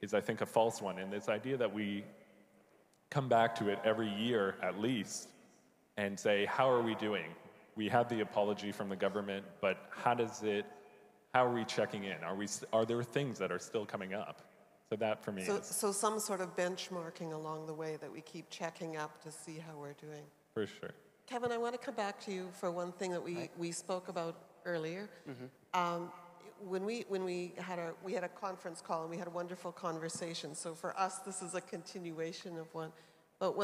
is, I think, a false one. And this idea that we come back to it every year at least and say, how are we doing? We had the apology from the government, but how are we checking in? Are there things that are still coming up? So that for me is... So some sort of benchmarking along the way that we keep checking up to see how we're doing. For sure. Kevin, I want to come back to you for one thing that we spoke about earlier. Mm-hmm. When we had a conference call, and we had a wonderful conversation. So for us, this is a continuation of one. But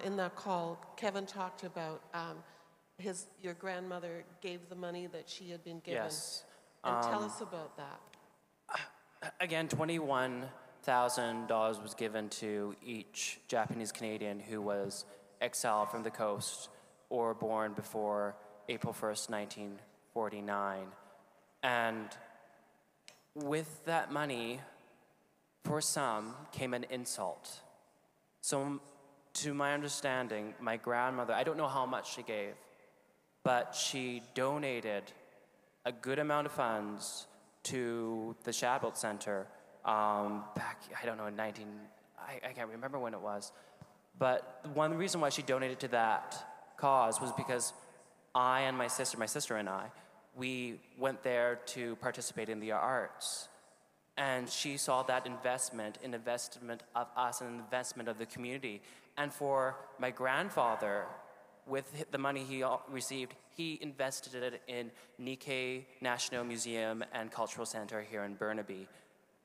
in that call, Kevin talked about your grandmother gave the money that she had been given. Yes. And tell us about that. Again, $21,000 was given to each Japanese Canadian who was exiled from the coast or born before April 1st, 1949. And with that money, for some, came an insult. So, to my understanding, my grandmother, I don't know how much she gave, but she donated a good amount of funds to the Shadbolt Center back, I don't know, in I can't remember when it was. But one reason why she donated to that cause was because I and my sister and I, we went there to participate in the arts. And she saw that investment, an investment of us, an investment of the community. And for my grandfather, with the money he received, he invested it in Nikkei National Museum and Cultural Center here in Burnaby,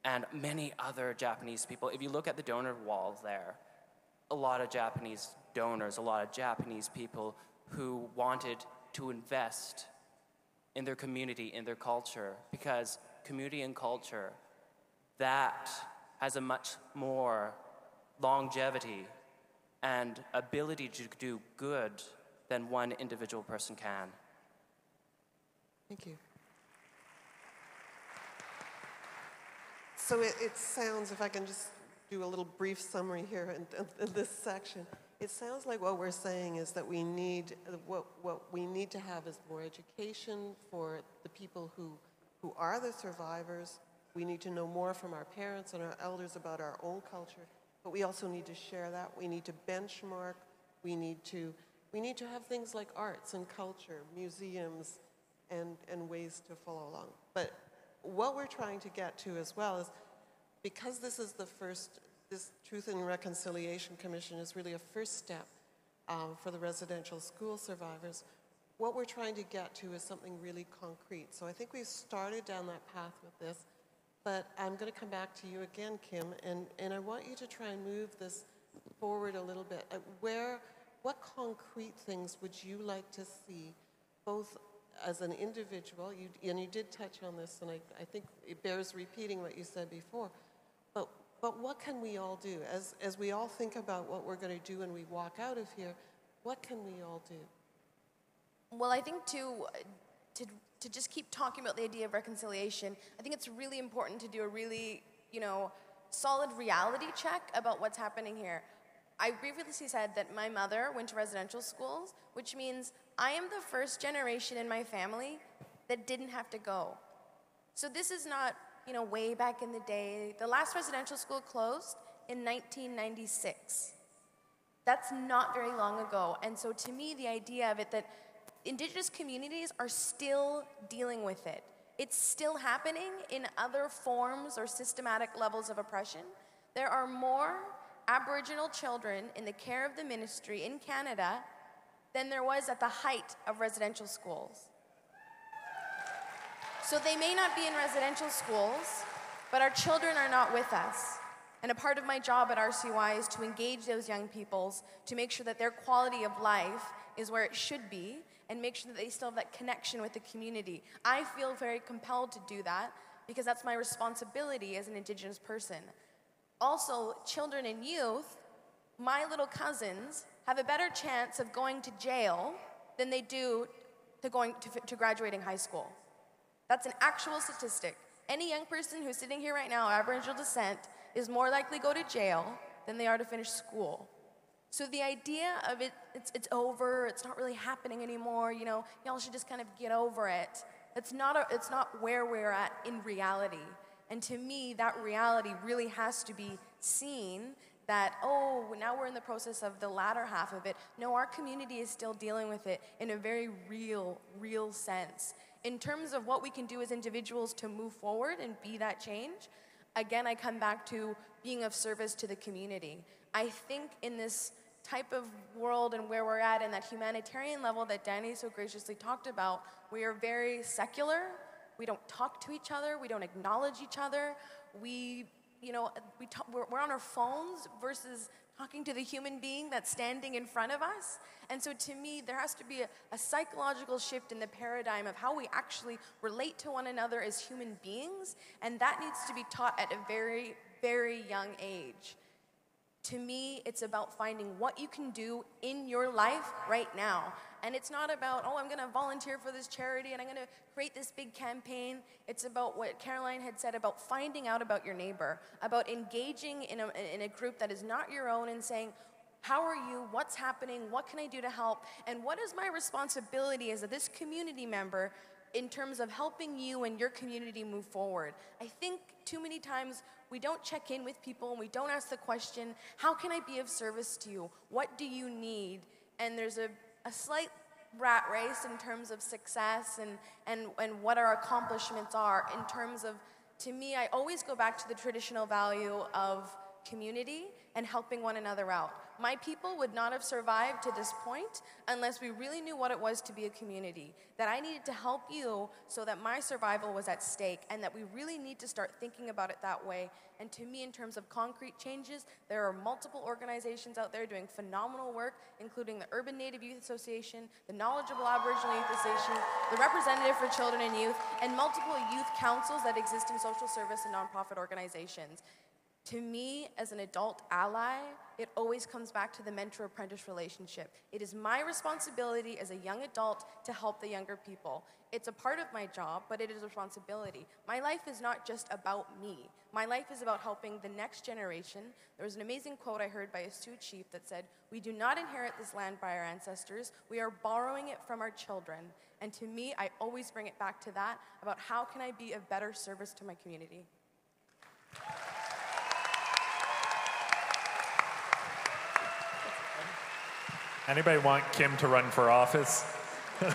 and many other Japanese people. If you look at the donor walls there, a lot of Japanese donors, a lot of Japanese people who wanted to invest in their community, in their culture, because community and culture, that has a much more longevity and ability to do good than one individual person can. Thank you. So it sounds, if I can just do a little brief summary here in this section, it sounds like what we're saying is that we need, what we need to have is more education for the people who are the survivors. We need to know more from our parents and our elders about our own culture. but we also need to share that. We need to benchmark. We need to have things like arts and culture, museums, and ways to follow along. But what we're trying to get to as well is, because this is this Truth and Reconciliation Commission is really a first step for the residential school survivors, what we're trying to get to is something really concrete. So I think we've started down that path with this, but I'm going to come back to you again, Kim, and I want you to try and move this forward a little bit. What concrete things would you like to see, both as an individual, and you did touch on this, and I think it bears repeating what you said before, but what can we all do? As we all think about what we're going to do when we walk out of here, what can we all do? Well, I think to just keep talking about the idea of reconciliation, I think it's really important to do a really, solid reality check about what's happening here. I previously said that my mother went to residential schools, which means I am the first generation in my family that didn't have to go. So this is not, way back in the day. The last residential school closed in 1996. That's not very long ago. And so to me, the idea of it that Indigenous communities are still dealing with it. It's still happening in other forms or systematic levels of oppression. There are more Aboriginal children in the care of the ministry in Canada than there was at the height of residential schools. So they may not be in residential schools, but our children are not with us. And a part of my job at RCY is to engage those young peoples to make sure that their quality of life is where it should be and make sure that they still have that connection with the community. I feel very compelled to do that because that's my responsibility as an Indigenous person. Also, children and youth, my little cousins, have a better chance of going to jail than they do to graduating high school. That's an actual statistic. Any young person who's sitting here right now, Aboriginal descent, is more likely to go to jail than they are to finish school. So the idea of it's over, it's not really happening anymore, y'all should just kind of get over it. It's not where we're at in reality. And to me, that reality really has to be seen that, now we're in the process of the latter half of it. No, our community is still dealing with it in a very real sense. In terms of what we can do as individuals to move forward and be that change, again, I come back to being of service to the community. I think in this type of world and where we're at and that humanitarian level that Danny so graciously talked about, we are very secular. We don't talk to each other. We don't acknowledge each other. We're on our phones versus talking to the human being that's standing in front of us. And so to me, there has to be a psychological shift in the paradigm of how we actually relate to one another as human beings, and that needs to be taught at a very, very young age. To me, it's about finding what you can do in your life right now. And it's not about, I'm going to volunteer for this charity and I'm going to create this big campaign. It's about what Caroline had said about finding out about your neighbor, about engaging in a group that is not your own and saying, how are you? What's happening? What can I do to help? And what is my responsibility as this community member in terms of helping you and your community move forward? I think too many times we don't check in with people and we don't ask the question, how can I be of service to you? What do you need? And there's a slight rat race in terms of success and what our accomplishments are in terms of, to me, I always go back to the traditional value of community and helping one another out. My people would not have survived to this point unless we really knew what it was to be a community, that I needed to help you so that my survival was at stake, and that we really need to start thinking about it that way. And to me, in terms of concrete changes, there are multiple organizations out there doing phenomenal work, including the Urban Native Youth Association, the Knowledgeable Aboriginal Youth Association, the Representative for Children and Youth, and multiple youth councils that exist in social service and nonprofit organizations. To me, as an adult ally, it always comes back to the mentor-apprentice relationship. It is my responsibility as a young adult to help the younger people. It's a part of my job, but it is a responsibility. My life is not just about me. My life is about helping the next generation. There was an amazing quote I heard by a Sioux chief that said, "We do not inherit this land by our ancestors. We are borrowing it from our children." And to me, I always bring it back to that, about how can I be of better service to my community. Anybody want Kim to run for office? There's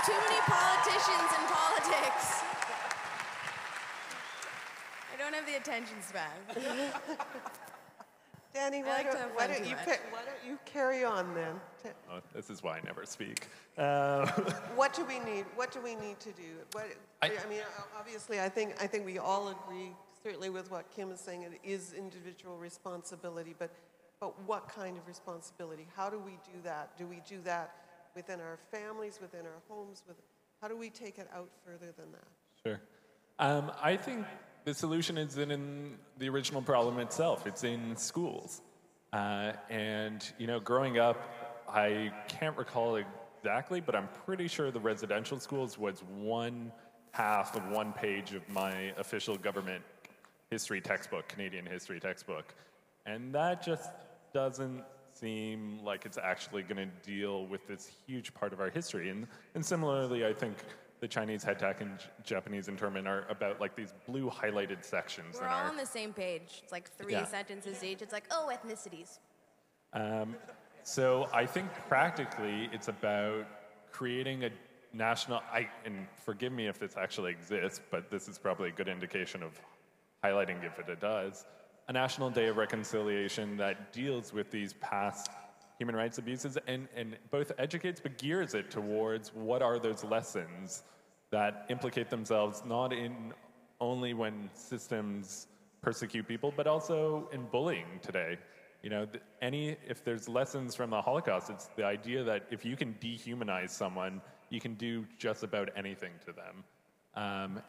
too many politicians in politics. I don't have the attention span. Danny, why don't you carry on then? Oh, this is why I never speak. What do we need? What do we need to do? I mean, obviously, I think we all agree, certainly with what Kim is saying. It is individual responsibility, but what kind of responsibility? How do we do that? Do we do that within our families, within our homes? How do we take it out further than that? Sure. I think the solution is in the original problem itself. It's in schools. And, you know, growing up, I can't recall exactly, but I'm pretty sure the residential schools was 1/2 of one page of my official government history textbook, Canadian history textbook. And that just doesn't seem like it's actually going to deal with this huge part of our history. And similarly, I think the Chinese head tack and Japanese internment are about like these blue highlighted sections. We're all on the same page. It's like 3 sentences each. It's like, oh, ethnicities. So I think practically it's about creating a national, and forgive me if this actually exists, but this is probably a good indication of highlighting if it does, a National Day of Reconciliation that deals with these past human rights abuses and both educates but gears it towards what are those lessons that implicate themselves not in only when systems persecute people, but also in bullying today. You know, if there's lessons from the Holocaust, it's the idea that if you can dehumanize someone, you can do just about anything to them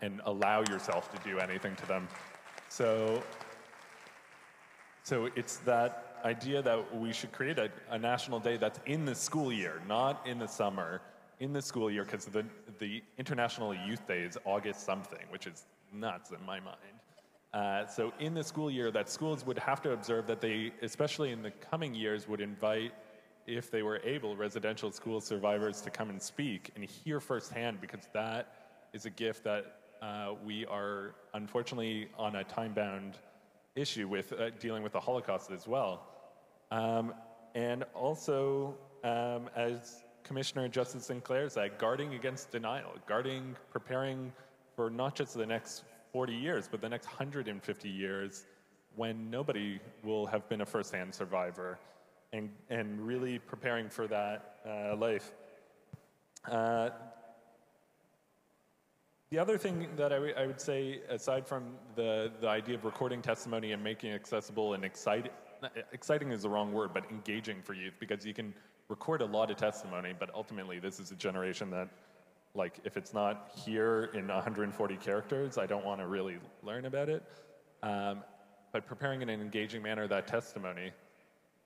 and allow yourself to do anything to them. So it's that idea that we should create a national day that's in the school year, not in the summer, in the school year, because the International Youth Day is August something, which is nuts in my mind. So in the school year, that schools would have to observe that they, especially in the coming years, would invite, if they were able, residential school survivors to come and speak and hear firsthand, because that is a gift that we are unfortunately on a time-bound issue with dealing with the Holocaust as well. And also, as Commissioner Justice Sinclair said, guarding against denial, preparing for not just the next 40 years, but the next 150 years when nobody will have been a first-hand survivor, and really preparing for that life. The other thing that I would say, aside from the idea of recording testimony and making it accessible and exciting is the wrong word, but engaging for youth, because you can record a lot of testimony, but ultimately this is a generation that, like, if it's not here in 140 characters, I don't want to really learn about it. But preparing in an engaging manner that testimony,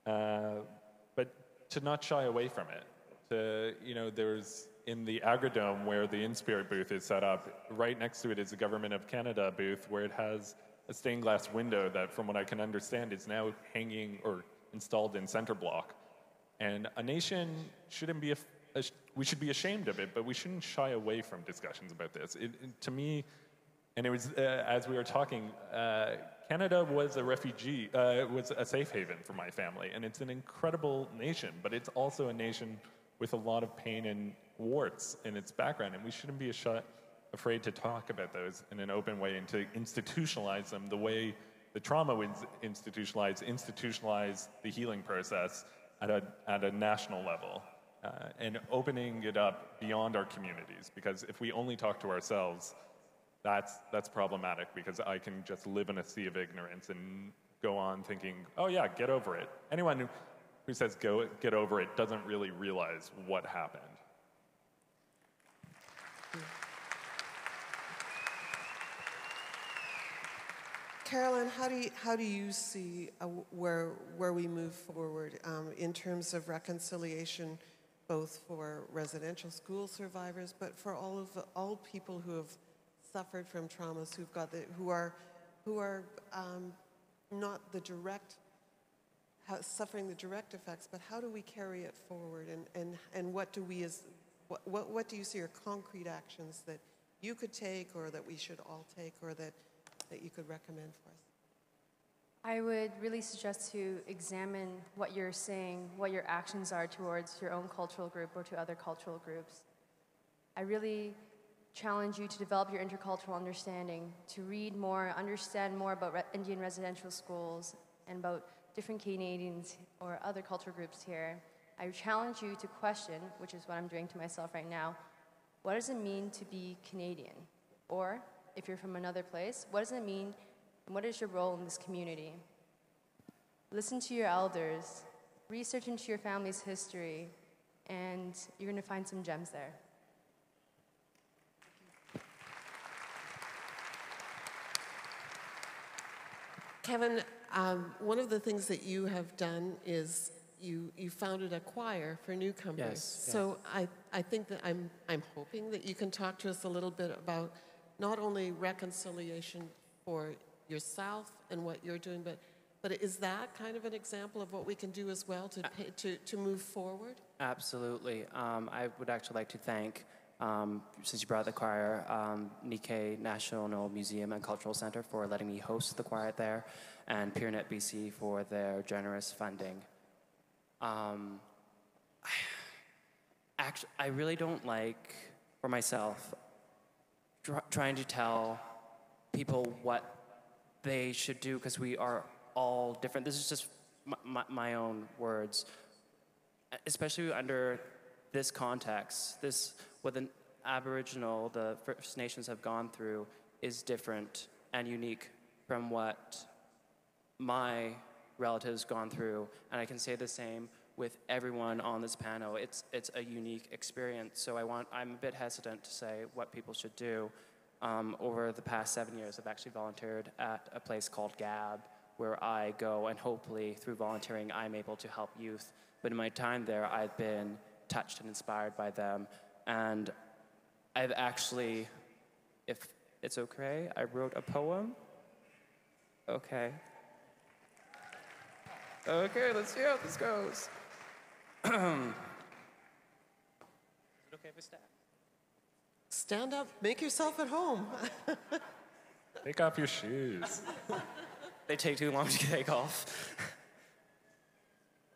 but to not shy away from it. There's in the Agrodome where the Inspirit booth is set up, right next to it is the Government of Canada booth where it has a stained glass window that, from what I can understand, is now hanging or installed in center block. And a nation shouldn't be, we should be ashamed of it, but we shouldn't shy away from discussions about this. To me, and it was, as we were talking, Canada was a refugee, was a safe haven for my family, and it's an incredible nation, but it's also a nation with a lot of pain and warts in its background, and we shouldn't be afraid to talk about those in an open way and to institutionalize them the way the trauma was institutionalize the healing process at a national level, and opening it up beyond our communities, because if we only talk to ourselves, that's problematic, because I can just live in a sea of ignorance and go on thinking, oh yeah, get over it. Anyone who says get over it doesn't really realize what happened. Carolyn, how do you see where we move forward in terms of reconciliation, both for residential school survivors, but for all people who have suffered from traumas, who are not the direct suffering the direct effects, but how do we carry it forward, and what do you see are concrete actions that you could take, or that we should all take, or that you could recommend for I would really suggest to examine what you're saying, what your actions are towards your own cultural group or to other cultural groups. I really challenge you to develop your intercultural understanding, to read more, understand more about Indian residential schools and about different Canadians or other cultural groups here. I challenge you to question, which is what I'm doing to myself right now, what does it mean to be Canadian? Or, if you're from another place, what does it mean and what is your role in this community? Listen to your elders, research into your family's history, and you're going to find some gems there. Kevin, one of the things that you have done is you founded a choir for newcomers. Yes, So I think that I'm hoping that you can talk to us a little bit about not only reconciliation for yourself and what you're doing, but is that kind of an example of what we can do as well to move forward? Absolutely. I would actually like to thank, since you brought the choir, Nikkei National Museum and Cultural Center for letting me host the choir there, and PeerNet BC for their generous funding. I really don't like, for myself, trying to tell people what they should do because we are all different. This is just my own words. Especially under this context, what the Aboriginal, the First Nations have gone through is different and unique from what my relatives gone through, and I can say the same with everyone on this panel. It's a unique experience, so I'm a bit hesitant to say what people should do. Over the past 7 years, I've actually volunteered at a place called GAB, where I go, and hopefully through volunteering, I'm able to help youth. But in my time there, I've been touched and inspired by them, and I've actually, if it's okay, I wrote a poem. Okay. Okay, let's see how this goes. Is it okay if we stand? Stand up, make yourself at home. Take off your shoes. They take too long to take off.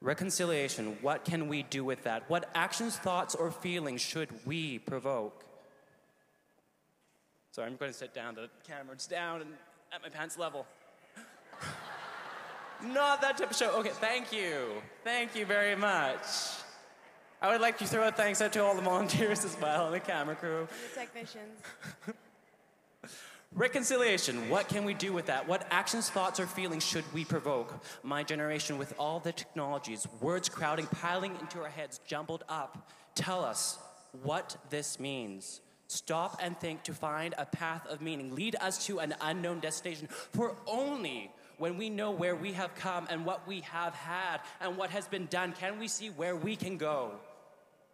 Reconciliation, what can we do with that? What actions, thoughts, or feelings should we provoke? So I'm going to sit down, the camera's down and at my pants level. Not that type of show. Okay, thank you. Thank you very much. I would like to throw a thanks out to all the volunteers as well, and the camera crew. The technicians. Reconciliation, what can we do with that? What actions, thoughts, or feelings should we provoke? My generation, with all the technologies, words crowding, piling into our heads, jumbled up, tell us what this means. Stop and think to find a path of meaning. Lead us to an unknown destination, for only when we know where we have come and what we have had and what has been done, can we see where we can go.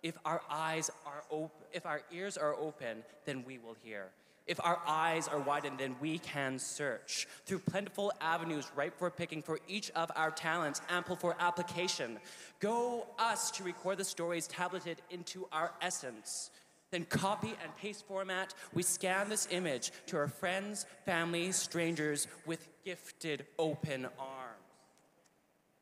If our eyes are open, if our ears are open, then we will hear. If our eyes are widened, then we can search through plentiful avenues ripe for picking for each of our talents, ample for application. Go us to record the stories tableted into our essence. Then copy and paste format, we scan this image to our friends, family, strangers with gifted open arms.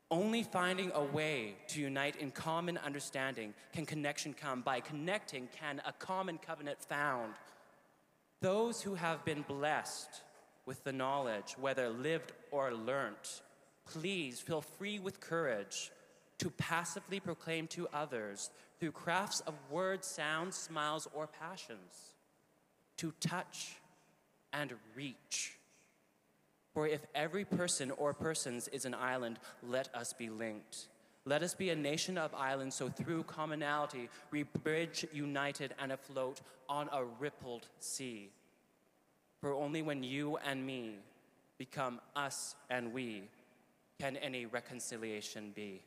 Only finding a way to unite in common understanding can connection come. By connecting can a common covenant found. Those who have been blessed with the knowledge, whether lived or learnt, please feel free with courage to passively proclaim to others through crafts of words, sounds, smiles, or passions, to touch and reach. For if every person or persons is an island, let us be linked. Let us be a nation of islands, so through commonality, we bridge united and afloat on a rippled sea. For only when you and me become us and we can any reconciliation be.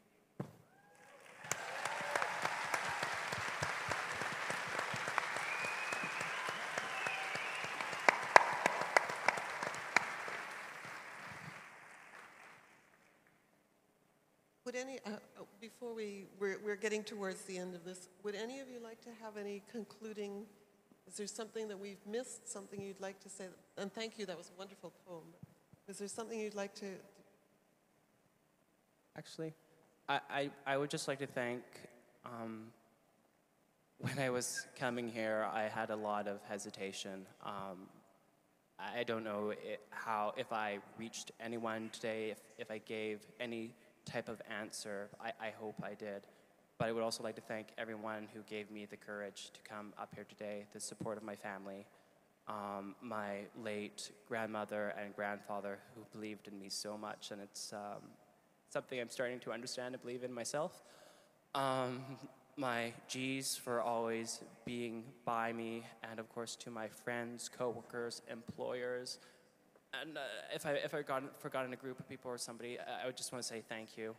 Would any, before we're getting towards the end of this, would any of you like to have any concluding, is there something that we've missed, something you'd like to say? And thank you, that was a wonderful poem. Is there something you'd like to actually. I would just like to thank, when I was coming here, I had a lot of hesitation. I don't know if I reached anyone today, if I gave any type of answer. I hope I did. But I would also like to thank everyone who gave me the courage to come up here today, the support of my family, my late grandmother and grandfather who believed in me so much, and it's something I'm starting to understand and believe in myself. My G's for always being by me, and of course to my friends, coworkers, employers, and if I've forgotten a group of people or somebody, I would just want to say thank you.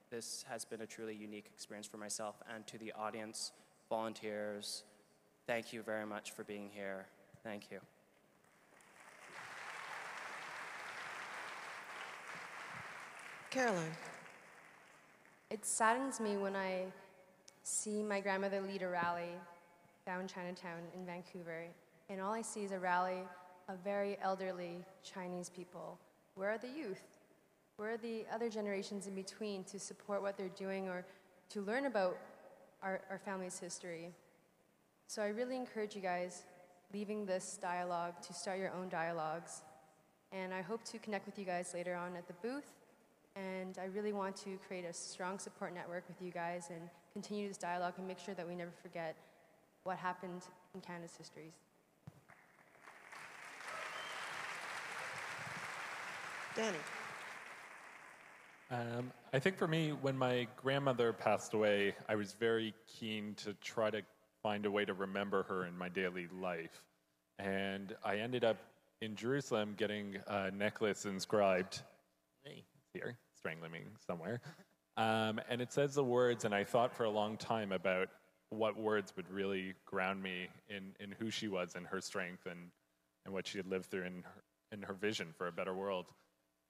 This has been a truly unique experience for myself, and to the audience, volunteers, thank you very much for being here. Thank you. Caroline. It saddens me when I see my grandmother lead a rally down Chinatown in Vancouver, and all I see is a rally of very elderly Chinese people. Where are the youth? Where are the other generations in between to support what they're doing or to learn about our family's history? So I really encourage you guys, leaving this dialogue, to start your own dialogues. And I hope to connect with you guys later on at the booth. And I really want to create a strong support network with you guys and continue this dialogue and make sure that we never forget what happened in Canada's histories. Danny. I think for me, when my grandmother passed away, I was very keen to try to find a way to remember her in my daily life. And I ended up in Jerusalem getting a necklace inscribed, here, strangling me somewhere. And it says the words, and I thought for a long time about what words would really ground me in who she was and her strength and what she had lived through in her vision for a better world.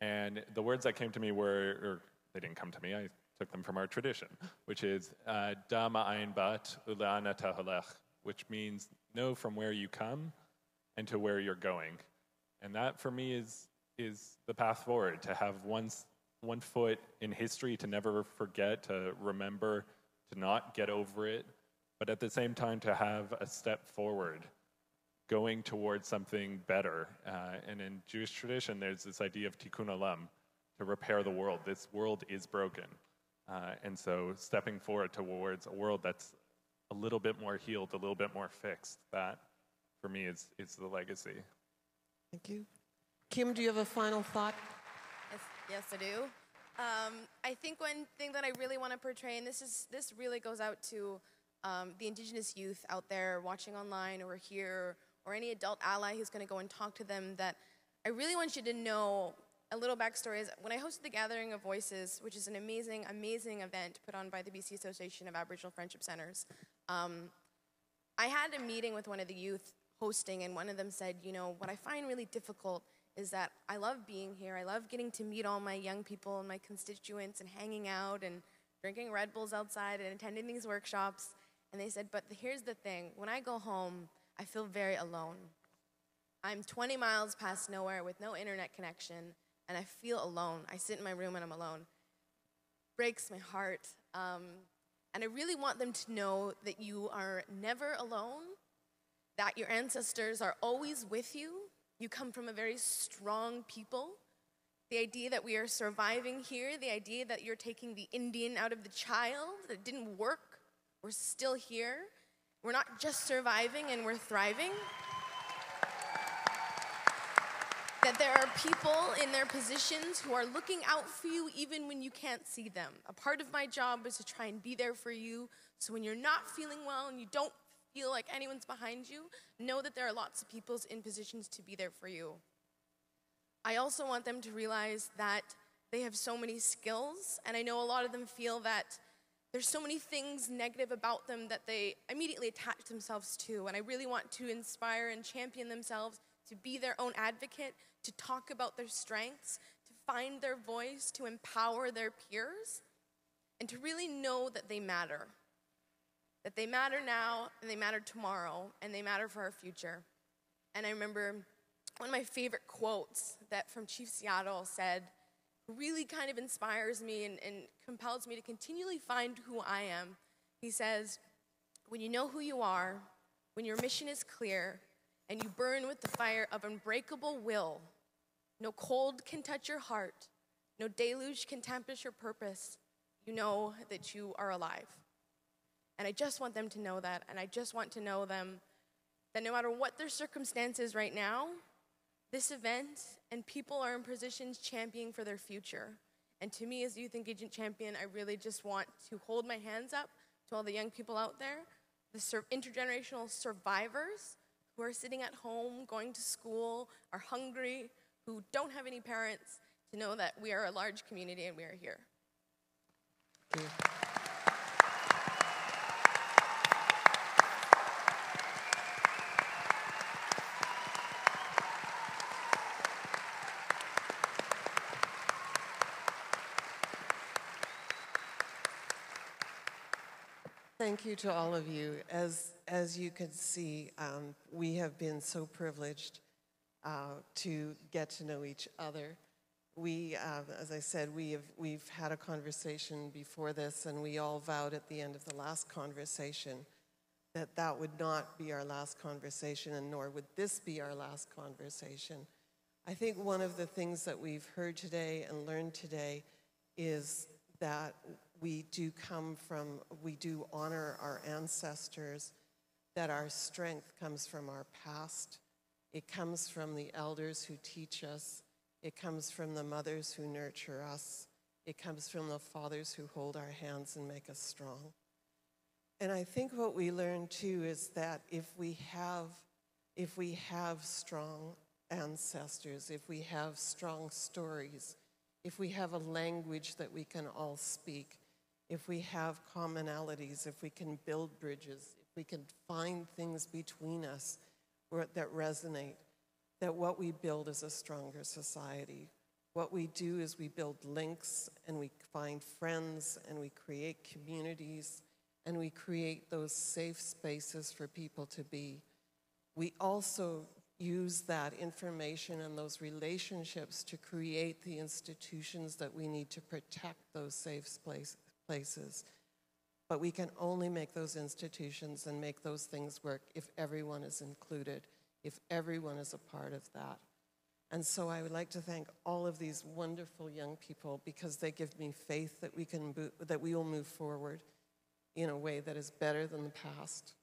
And the words that came to me were, or they didn't come to me, I took them from our tradition, which is Dama Ein Bat Ulana Tahalech, which means know from where you come and to where you're going. And that for me is the path forward, to have one foot in history, to never forget, to remember, to not get over it, but at the same time to have a step forward, going towards something better. And in Jewish tradition, there's this idea of tikkun olam, to repair the world. This world is broken. And so stepping forward towards a world that's a little bit more healed, a little bit more fixed, that for me is the legacy. Thank you. Kim, do you have a final thought? Yes, I do. I think one thing that I really want to portray, and this really goes out to the Indigenous youth out there watching online or here, or any adult ally who's going to go and talk to them, that I really want you to know a little backstory is when I hosted the Gathering of Voices, which is an amazing, amazing event put on by the BC Association of Aboriginal Friendship Centers. I had a meeting with one of the youth hosting, and one of them said, you know, what I find really difficult is that I love being here. I love getting to meet all my young people and my constituents and hanging out and drinking Red Bulls outside and attending these workshops. And they said, but here's the thing. When I go home, I feel very alone. I'm 20 miles past nowhere with no internet connection, and I feel alone. I sit in my room and I'm alone. Breaks my heart. And I really want them to know that you are never alone, that your ancestors are always with you. You come from a very strong people. The idea that we are surviving here, the idea that you're taking the Indian out of the child, that it didn't work, we're still here. We're not just surviving and we're thriving. That there are people in their positions who are looking out for you even when you can't see them. A part of my job is to try and be there for you, so when you're not feeling well and you don't feel like anyone's behind you, know that there are lots of people in positions to be there for you. I also want them to realize that they have so many skills, and I know a lot of them feel that there's so many things negative about them that they immediately attach themselves to, and I really want to inspire and champion themselves to be their own advocate, to talk about their strengths, to find their voice, to empower their peers, and to really know that they matter. That they matter now, and they matter tomorrow, and they matter for our future. And I remember one of my favorite quotes that from Chief Seattle said, really kind of inspires me and compels me to continually find who I am. He says, when you know who you are, when your mission is clear, and you burn with the fire of unbreakable will, no cold can touch your heart, no deluge can tempest your purpose, you know that you are alive. And I just want them to know that, and I just want to know them that no matter what their circumstances right now, this event and people are in positions championing for their future. And to me, as Youth Engagement Champion, I really just want to hold my hands up to all the young people out there, the intergenerational survivors who are sitting at home, going to school, are hungry, who don't have any parents, to know that we are a large community and we are here. Thank you. Thank you to all of you. As you can see, we have been so privileged to get to know each other. We, as I said, we've had a conversation before this, and we all vowed at the end of the last conversation that that would not be our last conversation, and nor would this be our last conversation. I think one of the things that we've heard today and learned today is that we do honor our ancestors, that our strength comes from our past. It comes from the elders who teach us. It comes from the mothers who nurture us. It comes from the fathers who hold our hands and make us strong. And I think what we learn too is that if we have strong ancestors, if we have strong stories, if we have a language that we can all speak, if we have commonalities, if we can build bridges, if we can find things between us that resonate, that what we build is a stronger society. What we do is we build links and we find friends and we create communities and we create those safe spaces for people to be. We also use that information and those relationships to create the institutions that we need to protect those safe places. But we can only make those institutions and make those things work if everyone is included, if everyone is a part of that. And so I would like to thank all of these wonderful young people because they give me faith that we will move forward in a way that is better than the past.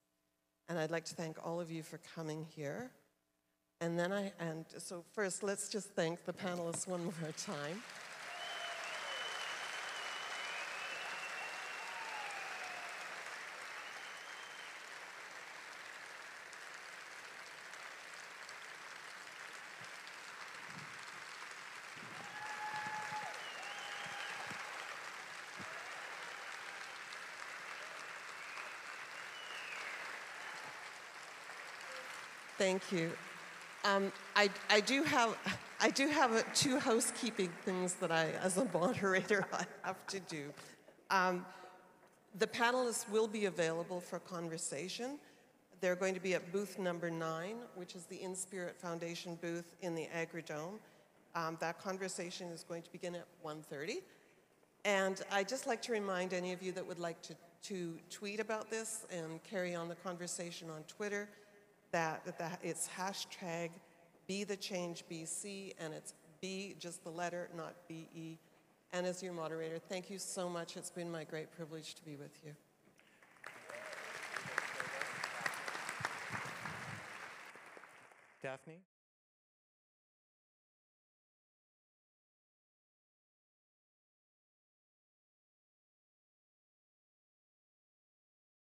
And I'd like to thank all of you for coming here. So first, let's just thank the panelists one more time. Thank you. I do have two housekeeping things that as a moderator, I have to do. The panelists will be available for conversation. They're going to be at booth number 9, which is the Inspirit Foundation booth in the Agridome. That conversation is going to begin at 1:30. And I'd just like to remind any of you that would like to tweet about this and carry on the conversation on Twitter that it's hashtag BeTheChangeBC, and it's B, just the letter, not BE. And as your moderator, thank you so much. It's been my great privilege to be with you. Daphne?